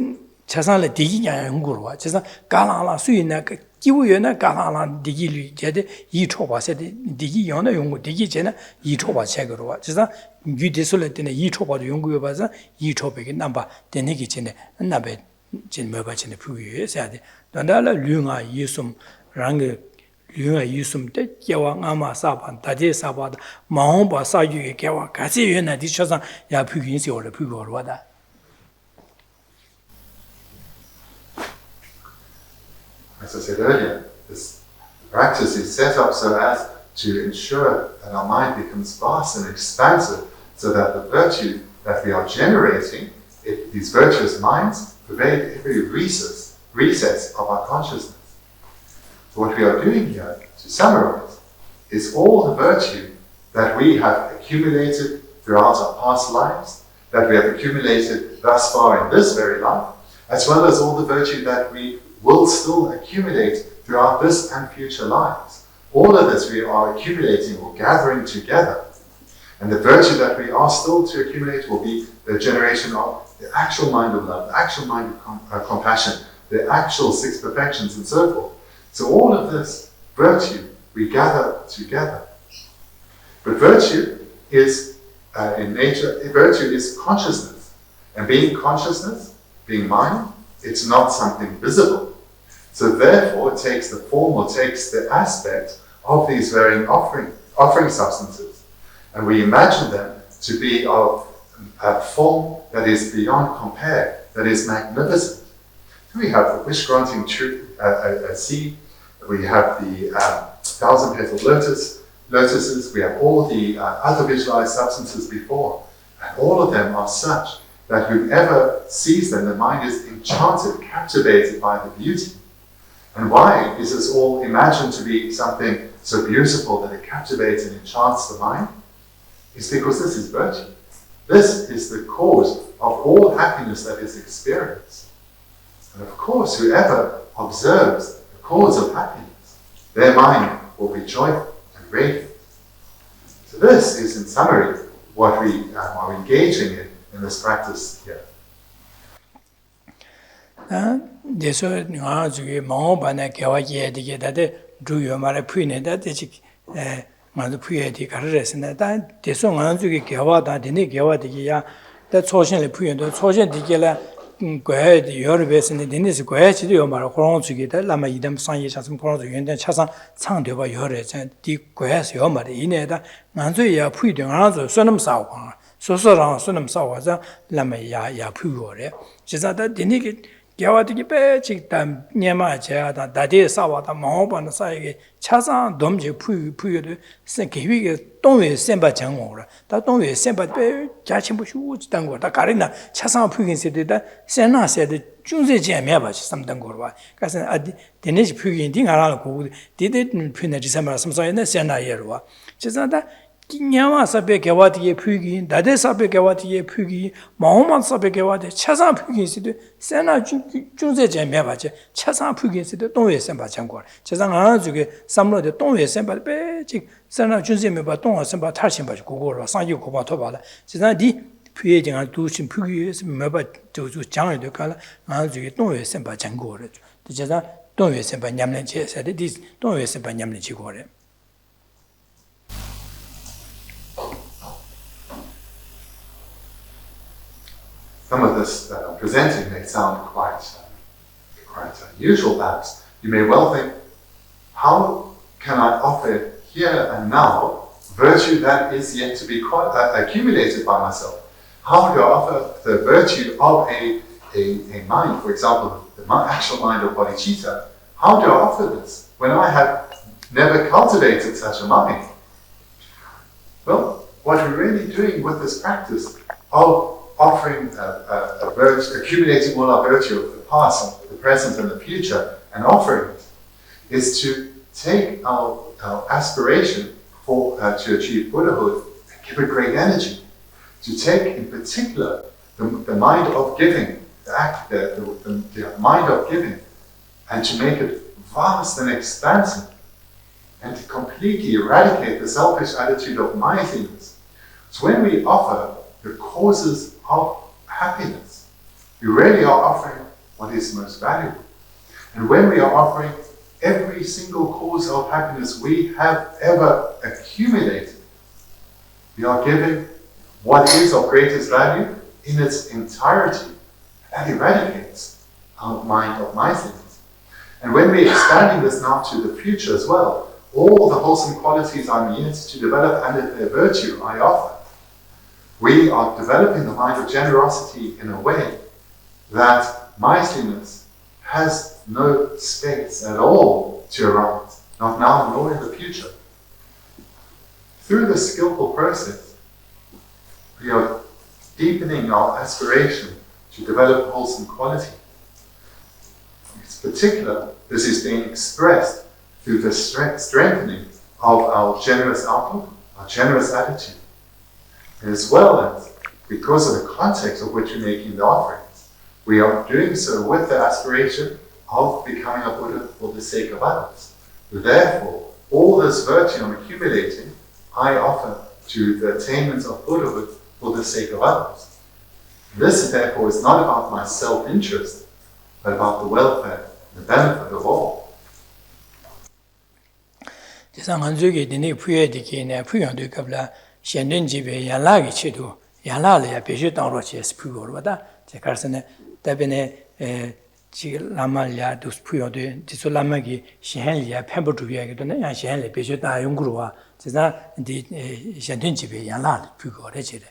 Chasala Digi Yungurwa, Chesa Galala Suina, Kiwuna Galala Digi Jed, Chopa said Digi Yona Yungu, Digi Jena, Chopa Chagurwa, Chesa, you desolate in a Chopa Yungurbaza, Chopic number, the Nigicine, and Nabet, Jin Mabach in the Puja said, Dandala Lunga Yusum Rang. You are using the Yawa Ama Saban, Tade Sabad, Mahomba Sayu Kawa, Kasi Yuna, Dishasan, Yapugins or the Puga or what.
As I said earlier, this practice is set up so as to ensure that our mind becomes vast and expansive, so that the virtue that we are generating, these virtuous minds, pervade every recess of our consciousness. So what we are doing here, to summarize, is all the virtue that we have accumulated throughout our past lives, that we have accumulated thus far in this very life, as well as all the virtue that we will still accumulate throughout this and future lives. All of this we are accumulating or gathering together. And the virtue that we are still to accumulate will be the generation of the actual mind of love, the actual mind of compassion, the actual six perfections, and so forth. So all of this virtue we gather together. But virtue is, in nature, virtue is consciousness. And being consciousness, being mind, it's not something visible. So therefore it takes the form or takes the aspect of these varying offering substances. And we imagine them to be of a form that is beyond compare, that is magnificent. So we have the wish-granting seed, we have the thousand-petaled lotuses, we have all the other visualized substances before. And all of them are such that whoever sees them, the mind is enchanted, captivated by the beauty. And why is this all imagined to be something so beautiful that it captivates and enchants the mind? It's because this is virtue. This is the cause of all happiness that is experienced. And of course, whoever observes the cause of happiness, their mind will be joyful and radiant. So this is, in summary, what we are engaging in this practice here.
Deso nga zuge mao bana kewa ye dige dade duyo mara puine dade chik nga puye di karresna da deso nga zuge kewa da dine kewa dige ya da choshen le puye do choshen dige la gwe de yorbesne dine se gwe chi yo mara khorong zuge da lama idam sang ye chasam khorong zuge den chasang chang de ba yore chen di gwe se yo mara ine da nga zu ya puye de nga zu sonam sa wa so so rang sonam sa wa za lama ya puye re chisa da dine ke gyawatiki pe chik tam nyema chaya ta dade sawa ta mahopa na saye chasang domje puyo de sen kewi ke tongwe senpa changwa ta tongwe senpa pe jachenpo shu chitangwa ta karina chasang puyo se de ta sena se de chungse chen meba chi samtangwa kasi dine chi puyo di nga rana kuku dide puyo na jisamara samsaya na sena yerwa chisa ta nyama sabe gyawatiki puyo dade sabe gyawatiki puyo mahoma sabe gyawatiki chasang puyo se de sena chungse chen meba chi chasang puyo se de tongwe senpa changwa chasa nga zuge samlo de tongwe senpa pe chik sena chungse meba tongwa senpa tar senpa chi kukura sangyo kupa toba la chasa di puyo jinga dushin puyo meba jozu changyo de kala nga zuge tongwe senpa changwa chasa tongwe senpa nyamlen che sa de di tongwe senpa nyamlen chi kore.
Some of this that I'm presenting may sound quite unusual, perhaps. You may well think, how can I offer here and now virtue that is yet to be accumulated by myself? How do I offer the virtue of a mind, for example, the actual mind of bodhicitta? How do I offer this when I have never cultivated such a mind? Well, what we're really doing with this practice of offering accumulating all our virtue of the past, the present, and the future, and offering it, is to take our aspiration to achieve Buddhahood and give it great energy. To take, in particular, the mind of giving, the mind of giving, and to make it vast and expansive, and to completely eradicate the selfish attitude of miserliness. So when we offer the causes of happiness, we really are offering what is most valuable. And when we are offering every single cause of happiness we have ever accumulated, we are giving what is of greatest value in its entirety. That eradicates our mind of miserliness. And when we're expanding this now to the future as well, all the wholesome qualities I'm yet to develop and their virtue I offer, we are developing the mind of generosity in a way that miserliness has no space at all to arise, not now nor in the future. Through this skillful process, we are deepening our aspiration to develop wholesome quality. In particular, this is being expressed through the strengthening of our generous outlook, our generous attitude, as well as, because of the context of which we're making the offerings, we are doing so with the aspiration of becoming a Buddha for the sake of others. Therefore, all this virtue I'm accumulating, I offer to the attainment of Buddhahood for the sake of others. This, therefore, is not about my self-interest, but about the welfare and the benefit of all.
Lama dus Puja diso Lama ki Shihenlia Pembo Druya and Shihenli Bishota Yungurua, the Shantinchibi Yanla Pugo Regire.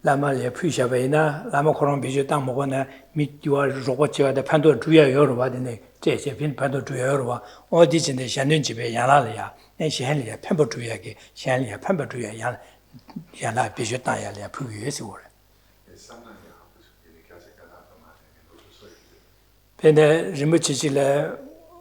Lama Pusha Vena, Lama Koran Bijota Mogona, meet you are Robocha, the Pando Druya Yorova, the Jesepin Pando Druya Yorova, all this in the Shantinchibi Yanalia, and Shihenlia Pembo Druya, Shihenlia Pembo Druya Yana Bishota Yalia Pugu. Pende Rinpoche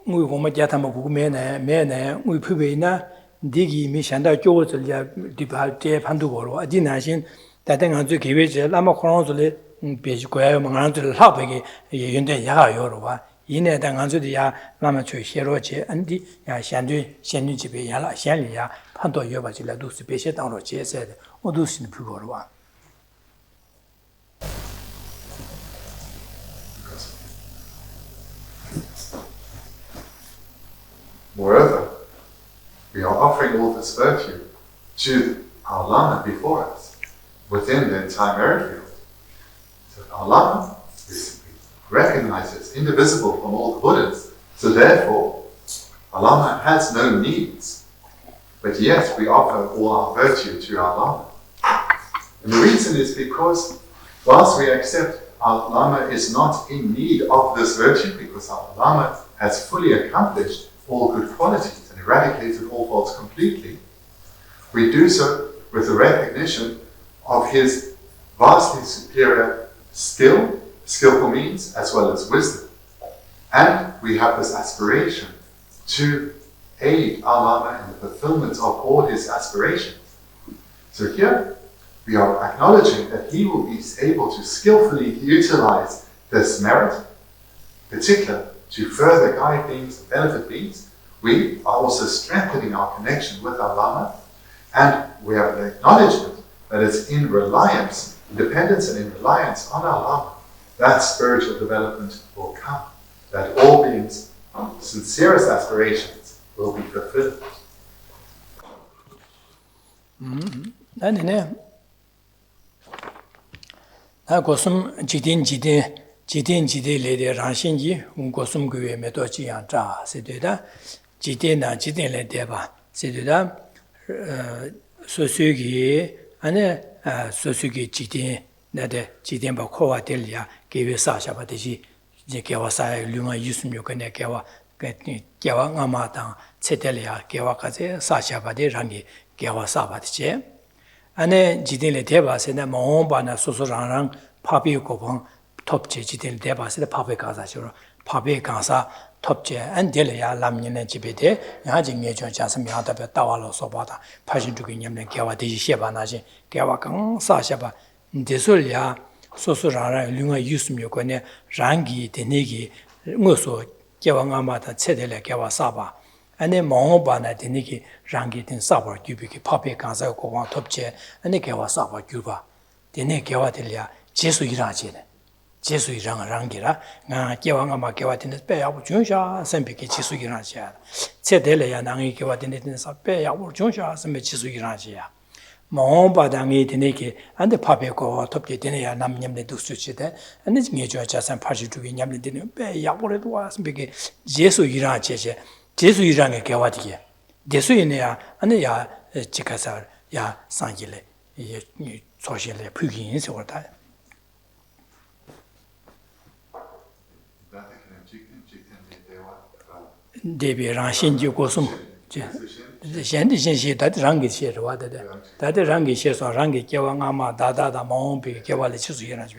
Mui Homa Jatama Mene, Mui Pubina, Digi Mishanda George Dipa De Pandugoro, Adinashin, that then Anzu Kivich, Lama Coronzole, Bejuka, Manganzu Lapegi, Yunde Yaha Yorova, Ine Danganzu dia Lama Chökyi and the Shandu Shandichibi Yala Shanlia, Panto Yobachila Dus Beshet Anroche said, Odusin Pugorwa.
Moreover, we are offering all this virtue to our Lama before us, within the entire merit field. So our Lama is recognized as indivisible from all the Buddhas, so therefore, our Lama has no needs. But yet, we offer all our virtue to our Lama. And the reason is because, whilst we accept our Lama is not in need of this virtue, because our Lama has fully accomplished all good qualities and eradicated all faults completely, we do so with the recognition of his vastly superior skillful means, as well as wisdom. And we have this aspiration to aid our Lama in the fulfillment of all his aspirations. So here, we are acknowledging that he will be able to skillfully utilize this merit, particularly to further guide beings and benefit beings. We are also strengthening our connection with our Lama, and we have the acknowledgement that it's in reliance, in dependence and in reliance on our Lama, that spiritual development will come, that all beings' sincerest aspirations will be fulfilled.
Jidin lady Ranshinji, Gosum Gui Metochi and Tra, Sedida, Jidin le deba, Sedida, Sosugi, and Sosugi Jidin, that Jidin Bakoa Delia gave Sasha Batishi, Kawasai, Luma Yusum Yukane Kawa, Gawa Amatan, Cetelia, Gawakaze, Sasha Badi Rangi, Gawa Sabatiche. 안에 지딜에 대바세나 몽바나 소소랑랑 파비 고봉 톱제 지딜 대바세나 파비 가사죠. 파비 가사 톱제 안델야 람니네 집에데 야징에 저 자슴 야다베 따와로 소바다 파신주기 냠네 개와 대시 셰바나지 개와 강사샤바 데솔야 소소라라 류가 유스미 요거네 랑기 데네기 응어소 개왕아마다 체델에 개와 사바 안에 몽바나 데네기 랑기 된 사바 규비기 파비 가사 고방 톱제 안에 개와 사바 규바 데네 개와 들야 제수 일하지네 제수 일랑 랑기라 나 개왕아마 개와 된 빼야고 준샤 선비기 제수 일하지야 체델에야 낭이 개와 된 사 빼야고 준샤 선비 제수 일하지야 몽바당이 되네게 안데 파베고 톱게 되네야 남냠네 두수치데 안데 징에죠 자산 파시주기 냠네 되네 빼 약보래도 와스비게 예수 일하 제제 예수 일하게 개와디게 예수이네야 안데야 지가사 야 상길레 이 소실레 부긴 소다 데비랑 신지 고숨 현대 신시 다랑게 시에와데 다랑게 시에서 랑게 개왕아마 다다다 몽비 개발에 치수이라죠.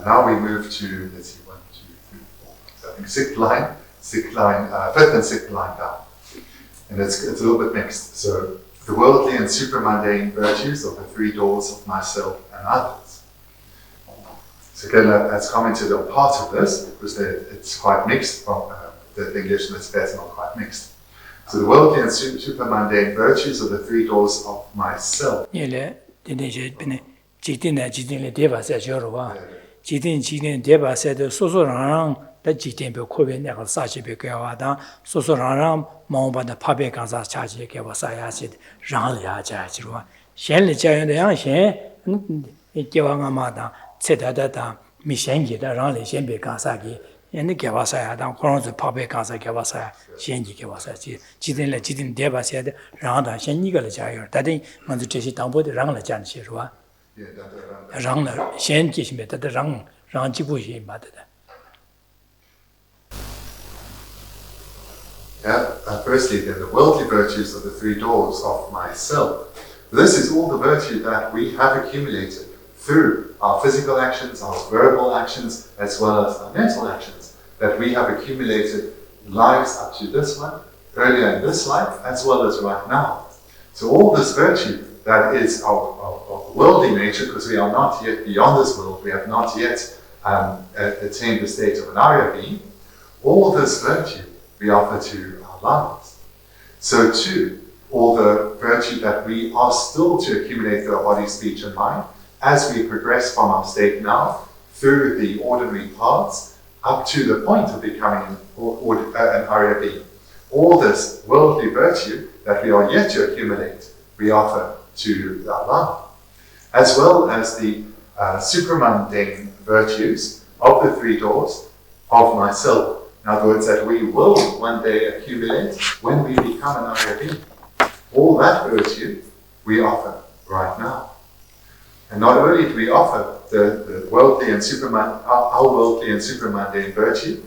Now we move to, let's see, 1, 2, 3, 4. So I think fifth and sixth line down. And it's a little bit mixed. So the worldly and supramundane virtues of the three doors of myself and others. So again, as commented on part of this, because it's quite mixed from the English and the Tibetan are quite mixed. So the worldly and supramundane virtues of the three doors of myself.
다 지템베 코베 내가 사시베 개와다 소소랑랑 마음바다 파베 간사 차지 개와사야시 랑야자지로 현리 자연의 양신 개왕아마다 세다다다 미생기다 랑리 현베 간사기 얘네 개와사야다 그런서 파베 간사 개와사 현지 개와사지 지된래 지든 대바세데 랑다 현니가 자요 다들 먼저 제시 당보데 랑라 잔시로와 랑라 현지심에 다들 랑지부시 맞다.
Firstly, then, the worldly virtues of the three doors of myself. This is all the virtue that we have accumulated through our physical actions, our verbal actions, as well as our mental actions, that we have accumulated lives up to this one, earlier in this life, as well as right now. So all this virtue that is of worldly nature, because we are not yet beyond this world, we have not yet attained the state of an Arya being, all this virtue we offer to our lamas. So too, all the virtue that we are still to accumulate through our body, speech and mind, as we progress from our state now, through the ordinary paths, up to the point of becoming an Arya being. All this worldly virtue that we are yet to accumulate, we offer to our lama. As well as the supramundane virtues of the three doors of myself. In other words, that we will one day accumulate when we become an Arya being. All that virtue we offer right now. And not only do we offer the worldly and our worldly and supramundane virtue,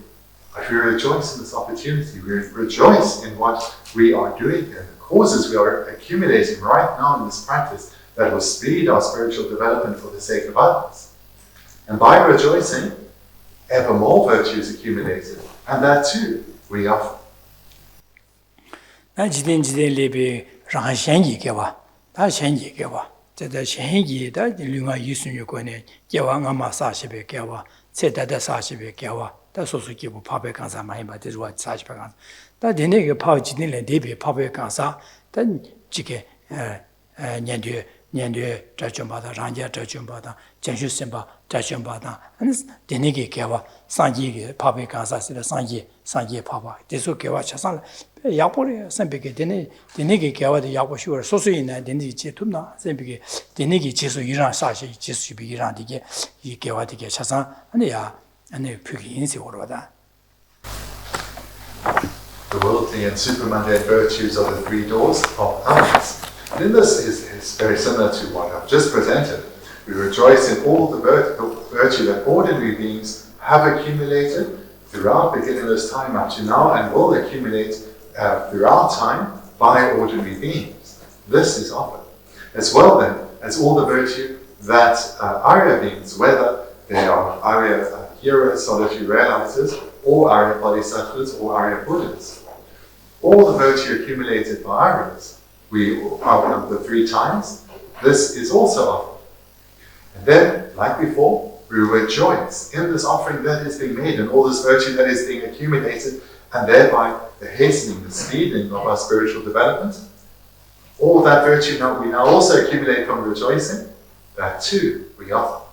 but we rejoice in this opportunity. We rejoice in what we are doing and the causes we are accumulating right now in this practice that will speed our spiritual development for the sake of others. And by rejoicing, ever more virtue is accumulated. And that too, we offer.
년도에 자전바다 란자 자전바다 전슈심바 자전바다 아니 데네게 개와 상지게 파베 간사스라 상지 파바 대소 개와 차상 야보레 선배게 데네게 개와도 야보시월 소수이나 데네게 제tum나 선배게 데네게 제소 이란 사시 제수비 이란 되게 이 개와되게 차상 아니야 아니 표기 인세오로다.
The worldly and supramundane virtues are the three doors of others. And in this is very similar to what I've just presented. We rejoice in all the virtue that ordinary beings have accumulated throughout beginningless time up to now and will accumulate throughout time by ordinary beings. This is offered. As well then as all the virtue that Arya beings, whether they are Arya hearers, solitary realizers, or Arya bodhisattvas, or Arya Buddhas, all the virtue accumulated by Aryas, we offer the 3 times, this is also offered. And then, like before, we rejoice in this offering that is being made and all this virtue that is being accumulated, and thereby the hastening, the speeding of our spiritual development. All that virtue we now also accumulate from rejoicing, that too we offer.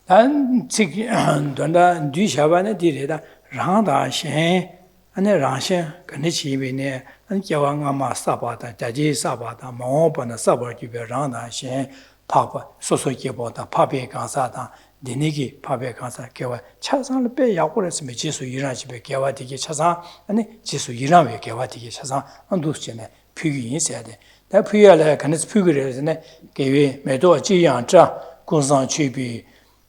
단 지기 돈다 뒤샤바네 디레다 랑다신 안에 랑신 근데 집이네 안겨왕아마 사바다 자지 사바다 모번나 사버기베 랑다신 파파 소소기보다 파베 강사다 니니기 파베 강사 개와 차상을 빼 약고랬으면 지수 일하지베 개와 되게 차상 아니 지수 일하면 개와 되게 차상 안도스네 표기 있어야 돼. 다 표현을 간에서 표기를 개위 매도 지양자 군상 취비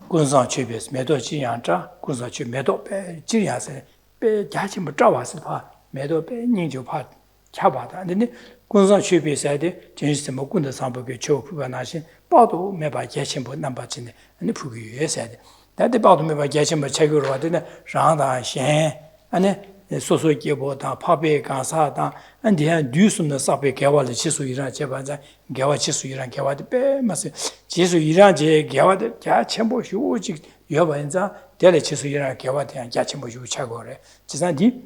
군상 취비스 매도 지양자 군상 취 매도 빼 지야서 빼 자침을 잡아서 봐 매도 빼 닝조 봐 잡아다. 근데 군상 취비서야 돼. 진실스 뭐 군의 상법에 초부가 나신 빠도 매바 개침부 남바진네. 근데 표기해야 돼. 다들 빠도 매바 개침부 체크로 와도네 장다신 안에 소소기보다 파베 가사다 안디야 듀스는 사베 개와를 지수이라 제반자 개와 지수이라 개와도 빼마서 지수이라 제 개와도 자 첨부 휴지 여반자 대래 지수이라 개와 대한 자 첨부 휴 차고래 지산디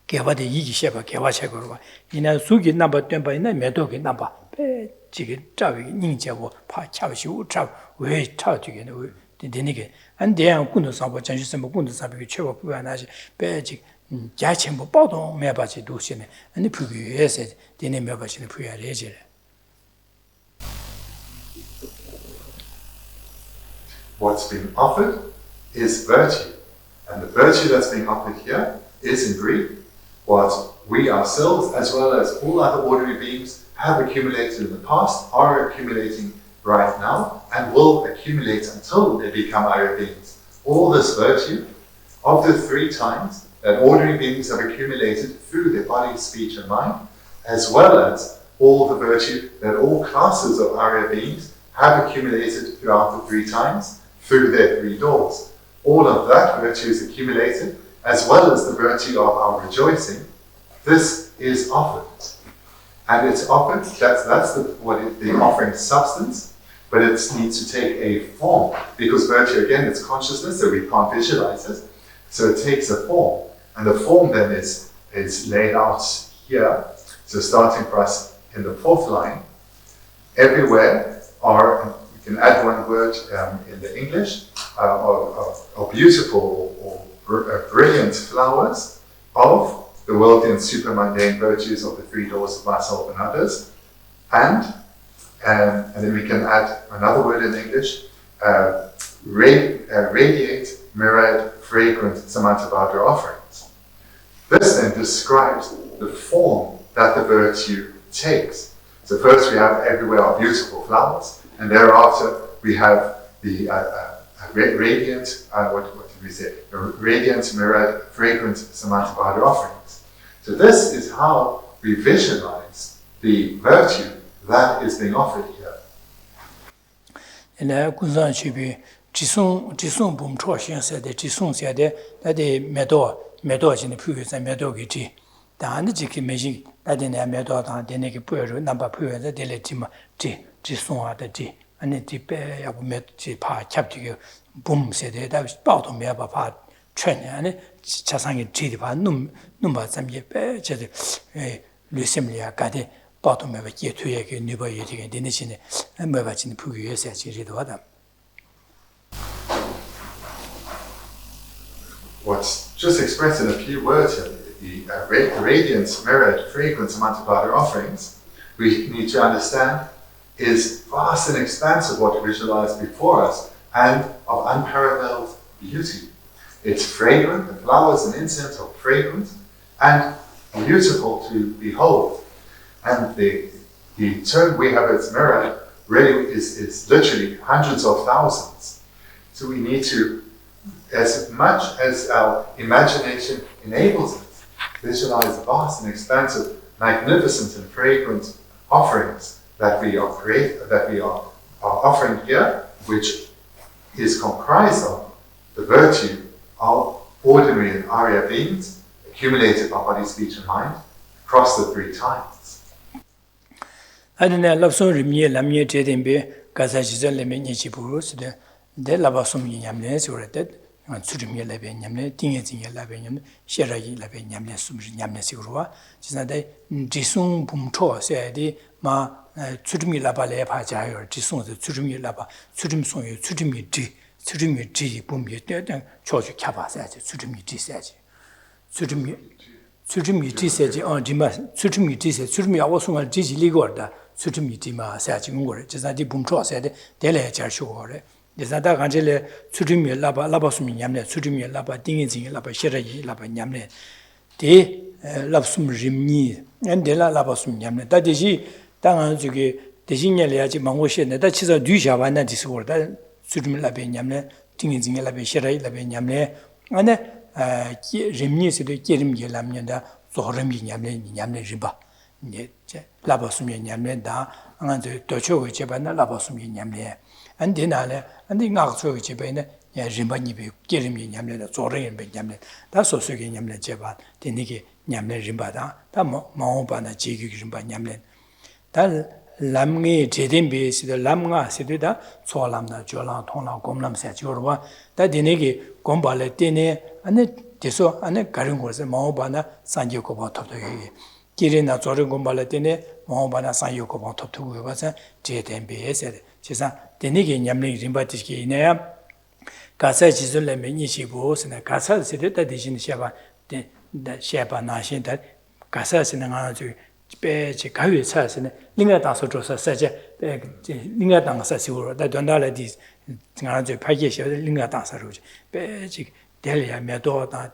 개와도 이기 셰바 개와 차고로 봐 이나 수기 넘버 템바이나 메도기 넘버 빼 지게 자위 닝제고 파 차시 우차 왜 차지게는 왜 되니게 안디야 군도 사보 전시스 뭐 군도 사베 최고 부안하지 빼지 자체뭐 보도 매바지 도시네 아니 부규에서 되네 매바지는 부야래지래.
What's being offered is virtue, and the virtue that's being offered here is in brief what we ourselves, as well as all other ordinary beings, have accumulated in the past, are accumulating right now, and will accumulate until they become Arya beings. All this virtue of the 3 times that ordinary beings have accumulated through their body, speech, and mind, as well as all the virtue that all classes of Arya beings have accumulated throughout the 3 times through their 3 doors. All of that virtue is accumulated, as well as the virtue of our rejoicing. This is offered. And it's offered, that's the offering substance, but it needs to take a form, because virtue, again, it's consciousness, so we can't visualize it. So it takes a form. And the form then is laid out here. So starting for us in the 4th line, everywhere are, we can add one word in the English, are beautiful or brilliant flowers of the worldly and supermundane virtues of the 3 doors of myself and others. And then we can add another word in English, radiate, mirrored, fragrant Samantabhadra offerings. This then describes the form that the virtue takes. So first we have everywhere are beautiful flowers, and thereafter we have the radiant, what did we say? Radiant, mirrored, fragrant Samantabhadra offerings. So this is how we visualize the virtue that is being offered here.
지송 봄초 신세대 지송세대 나데 매도진의 표현자 매도기지 다한테 지키 매식 나데네 매도다 되네게 보여줘 남바 표현자 될지마 지송하다지 아니 집에 야고 매지 파 캡지게 봄세대다 빠도 매바 파 최네 아니 자상이 지디바 num바 잠게 빼 제대 류심리아 가데 빠도 매바 예투에게 니바에 되게 되네시네 매바진 표현자 지리도 하다.
What's just expressed in a few words here, the radiance, mirrored, fragrance, Samantabhadra offerings, we need to understand is vast and expansive what we visualized before us and of unparalleled beauty. It's fragrant, the flowers and incense are fragrant and beautiful to behold. And the term we have as mirrored really is literally hundreds of thousands. So we need to, as much as our imagination enables us, visualize vast and expansive, magnificent and fragrant offerings that we are offering here, which is comprised of the virtue of ordinary and Arya beings, accumulated by body, speech, and mind, across the three times.
Adina Lobsang Rimye Lamye Jedembe, Gazajiza Lemeni Chipurus, the Labasum Yamne, Surated, and Surimia Labe Yamne, Tinging Labe, Sherayi Labe Yamne, Sumri Yamne Sigurua, Jinade, Jisung Pumto, said Ma Tsudmi Labale Paja, or Jisung, the Tsudmi Laba, Tsudim Song, Tsudmi G, Tsudmi G, Bumi, Choju Kappa, Tsudmi G said. Tsudmi G said, on Jima, Tsudmi G said, Tsudmi also on Gigi Ligorda, Tsudmi Jima said, Jizadi Bumto said, Dele Charshore. Desada Angele, Tsudmi Laba, Labasum Yamne, Tsudmi Laba, Dinging Laba, Sherayi Laba Yamne, De Labsum Rimni, and De La Labasum Yamne. That is he, Danganzuki, the Jinyaji Mangoshe, that is a Duja Vana disorder, Tsudmi Labe Yamne, Dinging Labe, Sherayi Labe Yamne, and Rimni said, Kirim Yelamyanda, Zorim Yamne Riba, Labasum Yamne, Da, and the Docho Jabana Labasum Yamne. And then and the Naxo Chibane, Rimbani, Kirim Yamle, Zore and Yamle, that's also Yamle Jeba, the Niki Yamle Rimbada, that Mahobana Jigi Rimba Yamle. That Lamni Jedimbe, the Lamga, Sidida, Solamna, Jola, Tona, Gomlam Sajurwa, that the Niki Gombale Dene, and the Tiso, and the Karin was a Mahobana, San Yokoba top to Kirina Zore Gombala Dene, Mahobana San Yokoba top to was a Jedimbe said. Chisa, the Niki Yamli Rimbatiski in air, Casa Chizula Menisibos and a Casa Sidita Dijin Sheba, the Sheba Nashin that Casas in an answer, Chikawi Sas and Lingatan Sotrosa such a Lingatan Sasura, that don't know this Nanjo Pagisha, Lingatan Saruj, Bejic, Delia, Medota,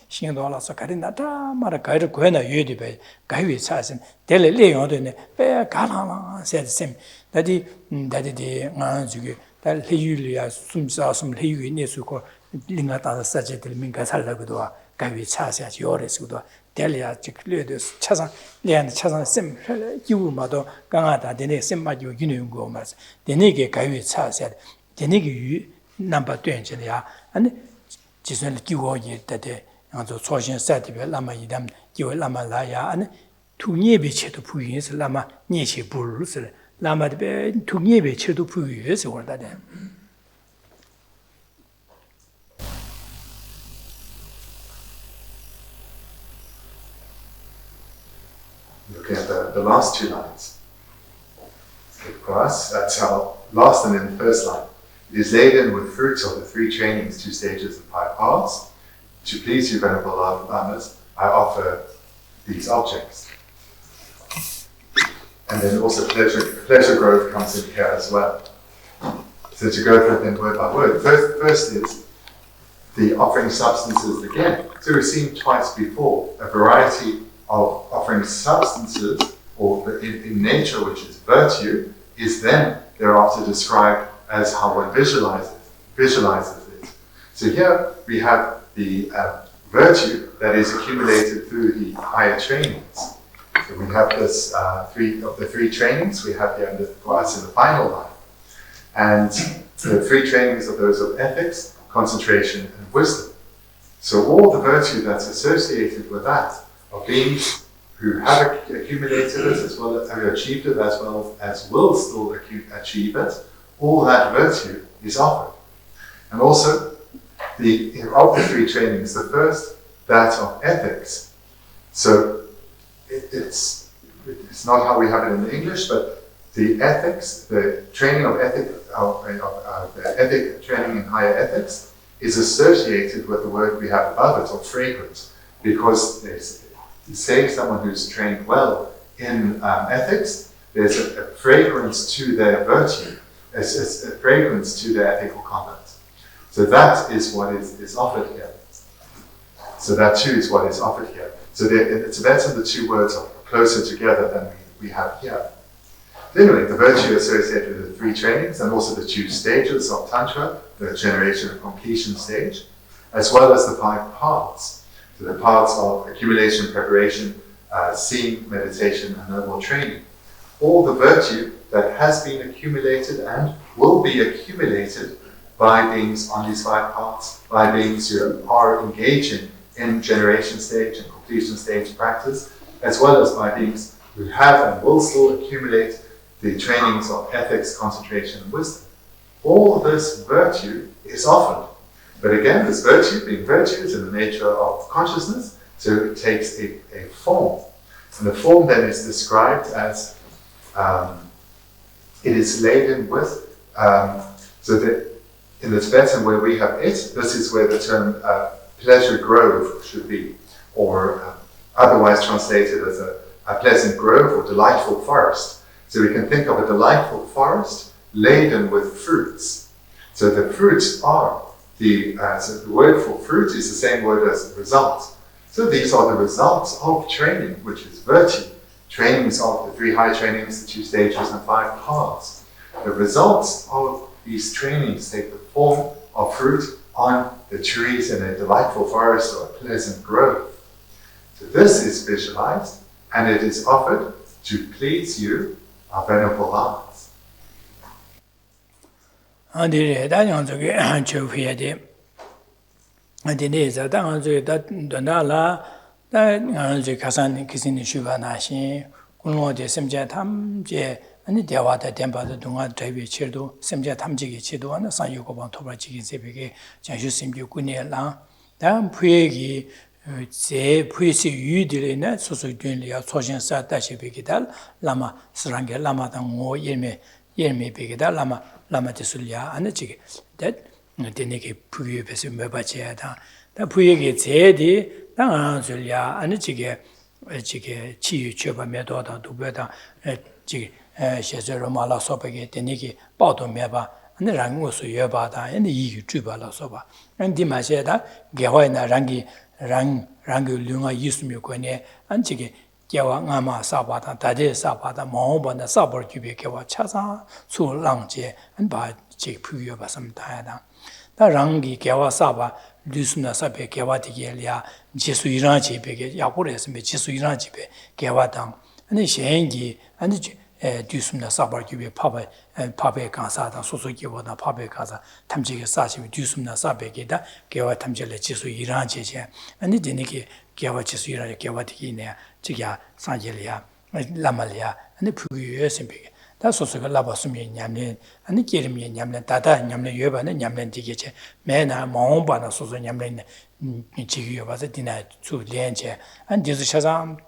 Shindola Sakarina, Marakai, Quena, Udibe, Gavi Sas and Dele Leon, Bear Galama said the same. That is the Nanzuki, that Julia Sumsa, some Hiu Nesuko, Lingata Sajet, Mingasalagua, Gavi Sas as yours, Delia, Chicludus, Chazan, Leon Chazan, Sim, you, Mado, Gangata, the next Sim Madu Union Gomas, the Nigger Gavi Sas said, the Nigger number 20, and Jisel Kiwoye that the Social Saturday Lama Yidam, you Lama Laya, and to Niebiche to Puyes, Lama Nieshi Bulls, Lama to Niebiche to Puyes or that.
Looking at the last two lines. For us, that's our last and then the first line. It is laden with fruits of the three trainings, 2 stages, and 5 paths. To please you, Venerable Lamas, I offer these objects. And then also pleasure growth comes in here as well. So to go through them word by word. First is the offering substances again. So we've seen twice before a variety of offering substances, or in nature, which is virtue, is then thereafter described as how one visualizes it. So here we have the virtue that is accumulated through the higher trainings. So we have this three trainings we have here for us in the final line. And the 3 trainings are those of ethics, concentration, and wisdom. So all the virtue that's associated with that of beings who have accumulated it as well as have achieved it as well as will still achieve it, all that virtue is offered. And also, of the 3 trainings, the first, that of ethics. So it's not how we have it in English, but the ethics, the training of the ethic training in higher ethics is associated with the word we have above it, of fragrance, because to say someone who's trained well in ethics, there's a fragrance to their virtue, a fragrance to their ethical conduct. So that is what is offered here. So that too is what is offered here. So that's the 2 words are closer together than we have here. anyway, the virtue associated with the 3 trainings and also the 2 stages of Tantra, the generation and completion stage, as well as the 5 paths. So the paths of accumulation, preparation, seeing, meditation, and noble training. All the virtue that has been accumulated and will be accumulated by beings on these 5 paths, by beings who are engaging in generation stage and completion stage practice, as well as by beings who have and will still accumulate the trainings of ethics, concentration, and wisdom. All this virtue is offered. But again, this virtue, being virtue, is in the nature of consciousness, so it takes a form. And the form then is described as it is laden with, so that in the Tibetan where we have it, this is where the term pleasure grove should be, or otherwise translated as a pleasant grove or delightful forest. So we can think of a delightful forest laden with fruits. So the fruits are so the word for fruit is the same word as result. So these are the results of training, which is virtue. Trainings of the 3 high trainings, the 2 stages, and 5 paths. The results of these trainings take the form of fruit on the trees in a delightful forest or a pleasant grove. So this is visualized, and it is offered to please you, our Venerable Lamas.
아니 대화다 덴바도 동아 대비 칠도 semja 탐지기 지도 하나 산유고방 토바지기 세비게 장수 심주 군이라 다음 부얘기 제 부의시 유들이나 소소된리야 소신사 다시 비기달 라마 스랑게 라마당 오 예매 비기달 라마 지술이야 안지게 that 되네게 부유에서 매바지야다 다 부얘기 제디 당아줄이야 안지게 지게 치유 처바 매도다 두배다 지게 shezo mala sopa ke teni ki pauto meba ane rangi ngosu yobada ane iyi chuba la sopa ane di ma she da gewa ina rangi lunga yisumi kwenye ane chige gewa ngama sabada dade sabada mahoba na sabar kyube gewa chasa su lang je ane ba chige puyo yoba samtaya da rangi gewa saba lusumna sabe gewa digi liya jesu iran chebe ke yakure esme jesu iran chebe gewa dang ane shengi ane 뒤숨나 사바기베 파베 간사다 소소기보다 파베 가사 탐지게 사시미 뒤숨나 사베게다 개와 탐지를 지수 이란 제제 아니 되니게 개와 지수 이란 개와디기네 지야 상jel이야 라말이야 아니 부유에 심비게 다 소소가 라바스미 냠네 아니 게르미 냠네 다다 냠네 여바네 냠네 디게제 매나 마옹바나 소소 냠네 지기여 봐서 디나 주련제 안 디스 샤상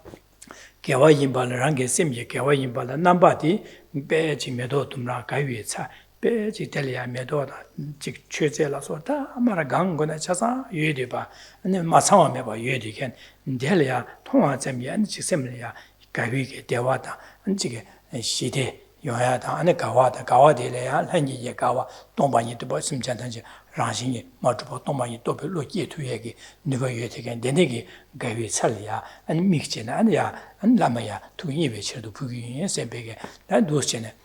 개와 임발랑게 셈je 개와 임발 남바디 배지 메도 tum라 가위차 배지 텔리아 메도다 직 최제라서다 아마라 강고나 차사 예디바 아니 마상와메 봐 예디겐 델리아 통화점이 아니 직셈이야 가위게 대화다 안지게 시대 요야다 안에 가와데래야 한이에 가와 동반이 또 심찬단지 라신이 마주보 동반이 또 별로 예투에게 누가 예되게 내내게 가위 살이야 아니 믹제나 아니야 안 라마야 투이 외쳐도 부기에 세베게 난 도스체네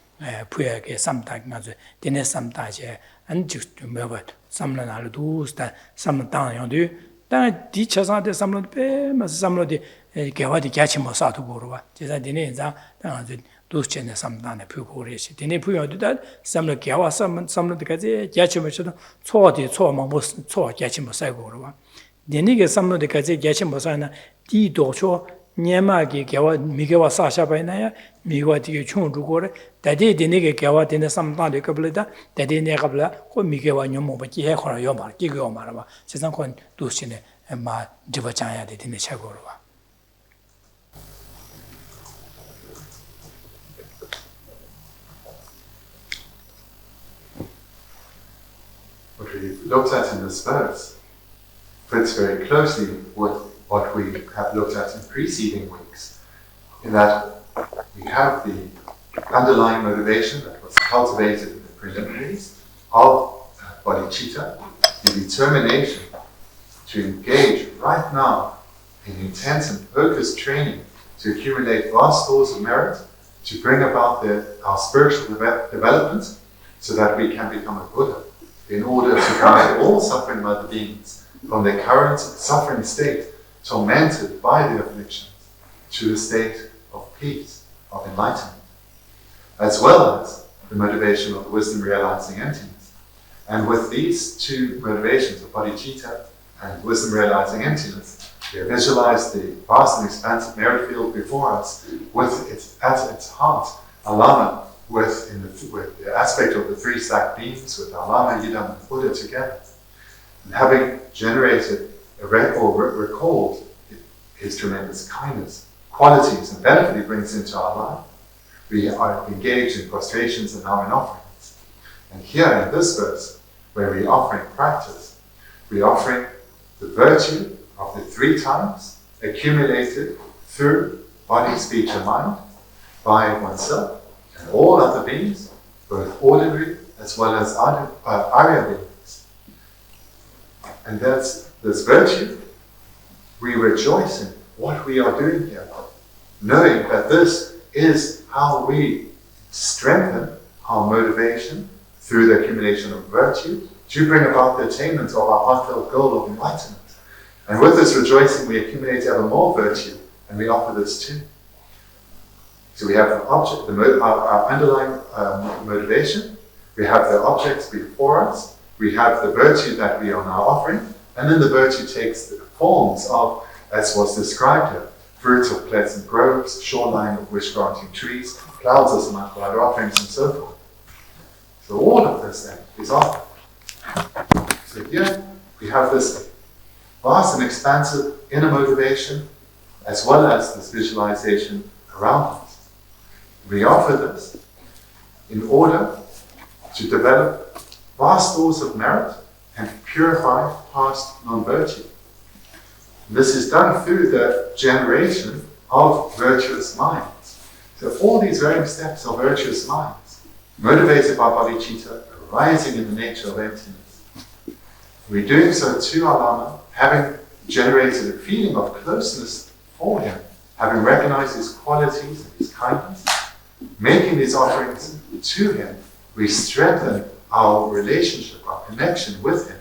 부야게 삼다가서 되네 삼다제 안직 뭐가 삼나나로 도스다 삼다용도 다 디차사데 삼로 빼마서 삼로디 개와디 같이 뭐 사도 보러와 제가 되네자 당아서 도스체네 삼다네 부고레시 되네 부여도다 삼로 개와 삼로디까지 같이 뭐셔도 초어디 초어만 초 같이 뭐 사고 보러와 되네게 삼로디까지 같이 뭐 사나 디도초 녀마게 개와 미개와 사샤바이나야 미와 디게 총루고래 다디 되네게 개와 되네 삼다데 qabl다 다디네 qabla 고 미개와 녀모바지 해 거라 요말 끼고 말아 세상 건 도스체네 마 디바장야 되네 차고로와
What we've looked at in this verse fits very closely with what we have looked at in preceding weeks, in that we have the underlying motivation that was cultivated in the preliminaries of bodhicitta, the determination to engage right now in intense and focused training to accumulate vast stores of merit to bring about our spiritual development so that we can become a Buddha, in order to guide all suffering mother beings from their current suffering state, tormented by the afflictions, to a state of peace, of enlightenment, as well as the motivation of wisdom realizing emptiness. And with these two motivations of bodhicitta and wisdom realizing emptiness, we have visualized the vast and expansive merit field before us, with at its heart a Lama with the aspect of the three stacked beams, with our Lama, Yidam, and Buddha together. And having generated recalled his tremendous kindness, qualities, and benefit he brings into our life, we are engaged in prostrations and now in offerings. And here in this verse, where we're offering practice, we're offering the virtue of the 3 times accumulated through body, speech, and mind by oneself and all other beings, both ordinary as well as Arya beings. And that's this virtue. We rejoice in what we are doing here, knowing that this is how we strengthen our motivation through the accumulation of virtue to bring about the attainment of our heartfelt goal of enlightenment. And with this rejoicing, we accumulate ever more virtue, and we offer this too. So we have an object, our underlying motivation, we have the objects before us, we have the virtue that we are now offering, and then the virtue takes the forms of, as was described here, fruits of pleasant groves, shoreline of wish-granting trees, clouds of samatha offerings, and so forth. So all of this then is offered. So here we have this vast and expansive inner motivation, as well as this visualization around us. We offer this in order to develop vast stores of merit and purify past non-virtue. This is done through the generation of virtuous minds. So all these varying steps are virtuous minds, motivated by bodhicitta, arising in the nature of emptiness. We're doing so to our Lama, having generated a feeling of closeness for him, having recognized his qualities and his kindness, making these offerings to him, we strengthen our relationship, our connection with him.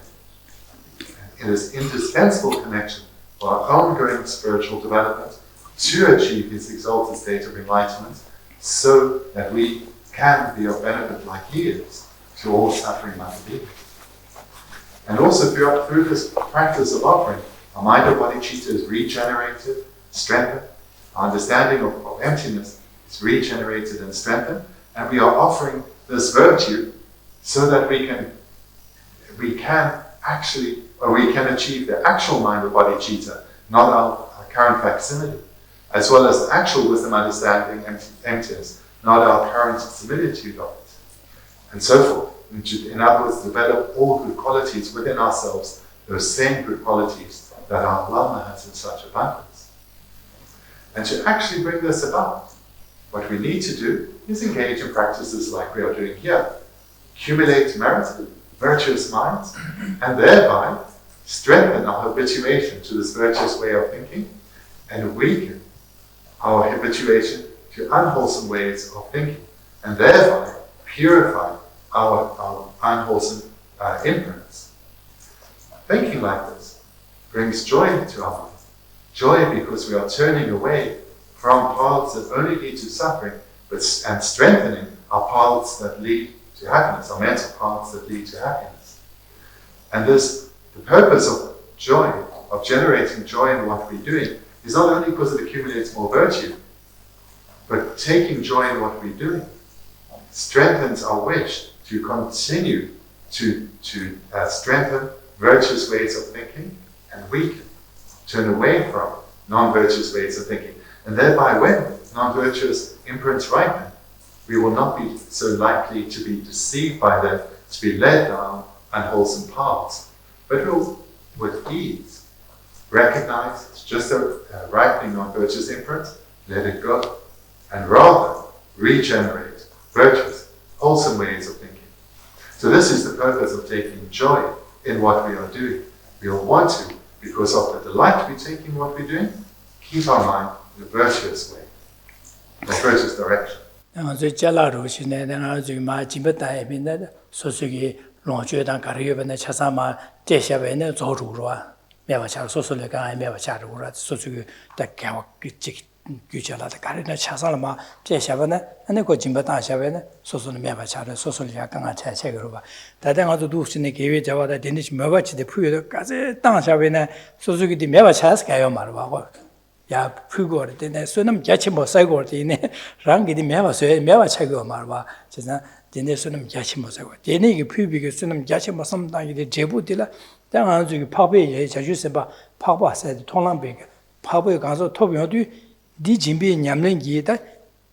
It is indispensable connection for our ongoing spiritual development to achieve his exalted state of enlightenment, so that we can be of benefit like he is to all suffering human beings. And also through this practice of offering, our mind of bodhicitta is regenerated, strengthened, our understanding of emptiness is regenerated and strengthened, and we are offering this virtue so that we can achieve the actual mind of bodhicitta, not our current facsimile, as well as actual wisdom understanding and emptiness, not our current similitude of it, and so forth. In other words, develop all good qualities within ourselves, those same good qualities that our Lama has in such abundance. And to actually bring this about, what we need to do is engage in practices like we are doing here. Accumulate merit, virtuous minds, and thereby strengthen our habituation to this virtuous way of thinking, and weaken our habituation to unwholesome ways of thinking, and thereby purify our unwholesome imprints. Thinking like this brings joy to our minds. Joy because we are turning away from paths that only lead to suffering, and strengthening our paths that lead to happiness, our mental paths that lead to happiness. And the purpose of joy, of generating joy in what we're doing, is not only because it accumulates more virtue, but taking joy in what we're doing strengthens our wish to continue to strengthen virtuous ways of thinking and weaken, turn away from non-virtuous ways of thinking. And thereby, when non-virtuous imprints ripen, we will not be so likely to be deceived by them, to be led down unwholesome paths, but will, with ease, recognize it's just a ripening non-virtuous imprint, let it go, and rather regenerate virtuous, wholesome ways of thinking. So this is the purpose of taking joy in what we are doing. We will want to, because of the delight we take in what we're doing, keep our mind in a virtuous way, in a virtuous direction.
내가 저 잘라로 시네 내가 저 마지못다에 빛나 소속이 롱주당 가리여변에 차사마 제샤변에 조루로와 매와차 소설가 매와차로라 소속이 딱 규절하다 가리나 차사마 제샤변에 안에 그 진바다샤변에 소설 매와차로 소설 약간한 차책으로 봐 다당아도 두스네 계획 잡아다 되는지 매와치데 푸여까지 땅샤변에 소속이 매와차스 가요 말고 야 풀고 되네 손님 같이 못 살고 되네 랑기디 매와 차고 말봐 진짜 되네 손님 같이 못 살고 되네 이게 풀비게 손님 같이 못 삼다기 제부들라 당한 저기 파베에 자주서 봐 파바서 통랑베게 파베 가서 토비어도 디 진비 냠랭기다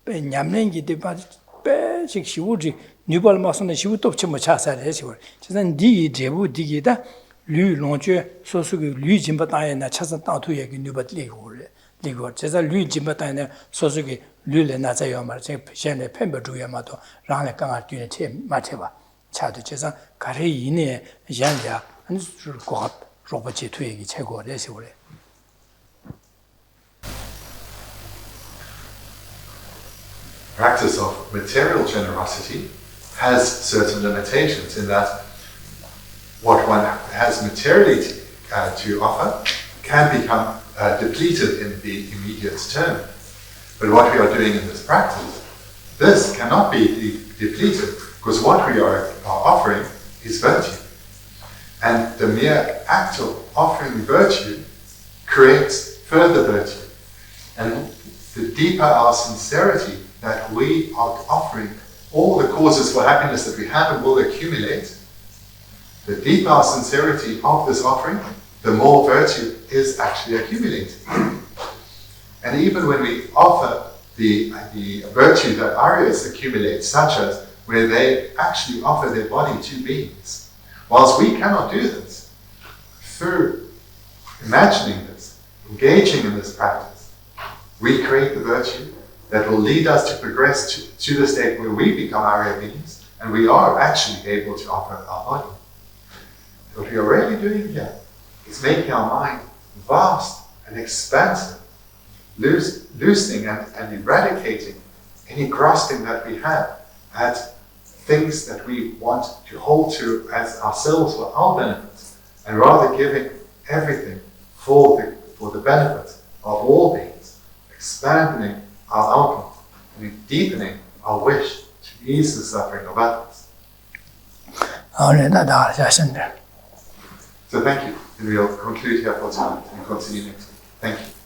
냠랭기데 봐 배식 시우지 뉴발 마선의 시우도 없지 뭐 차사래 시고 진짜 디 제부 디기다 류 롱주 소수기 류 진바다에나 차선 땅투 얘기 뉴바리고 리고 제가 류 진바다에나 소수기 류를 나자요 말 제가 현재 펜버 주야마도 랑에 강아 뒤에 체 맞춰봐 차도 제가 가래 이내 양자 한 고압 로봇이 투 얘기 최고래 시고래
Practice of material generosity has certain limitations in that what one has materially to offer can become depleted in the immediate term. But what we are doing in this practice, this cannot be depleted because what we are offering is virtue. And the mere act of offering virtue creates further virtue. And the deeper our sincerity that we are offering all the causes for happiness that we have and will accumulate, the deeper our sincerity of this offering, the more virtue is actually accumulated. And even when we offer the virtue that Aryas accumulate, such as where they actually offer their body to beings, whilst we cannot do this, through imagining this, engaging in this practice, we create the virtue that will lead us to progress to the state where we become Arya beings, and we are actually able to offer our body. What we are really doing here is making our mind vast and expansive, loosening and eradicating any grasping that we have at things that we want to hold to as ourselves for our benefit, and rather giving everything for the benefit of all beings, expanding our outlook and deepening our wish to ease the suffering of others. So thank you, and we'll conclude here for tonight and continue next week. Thank you.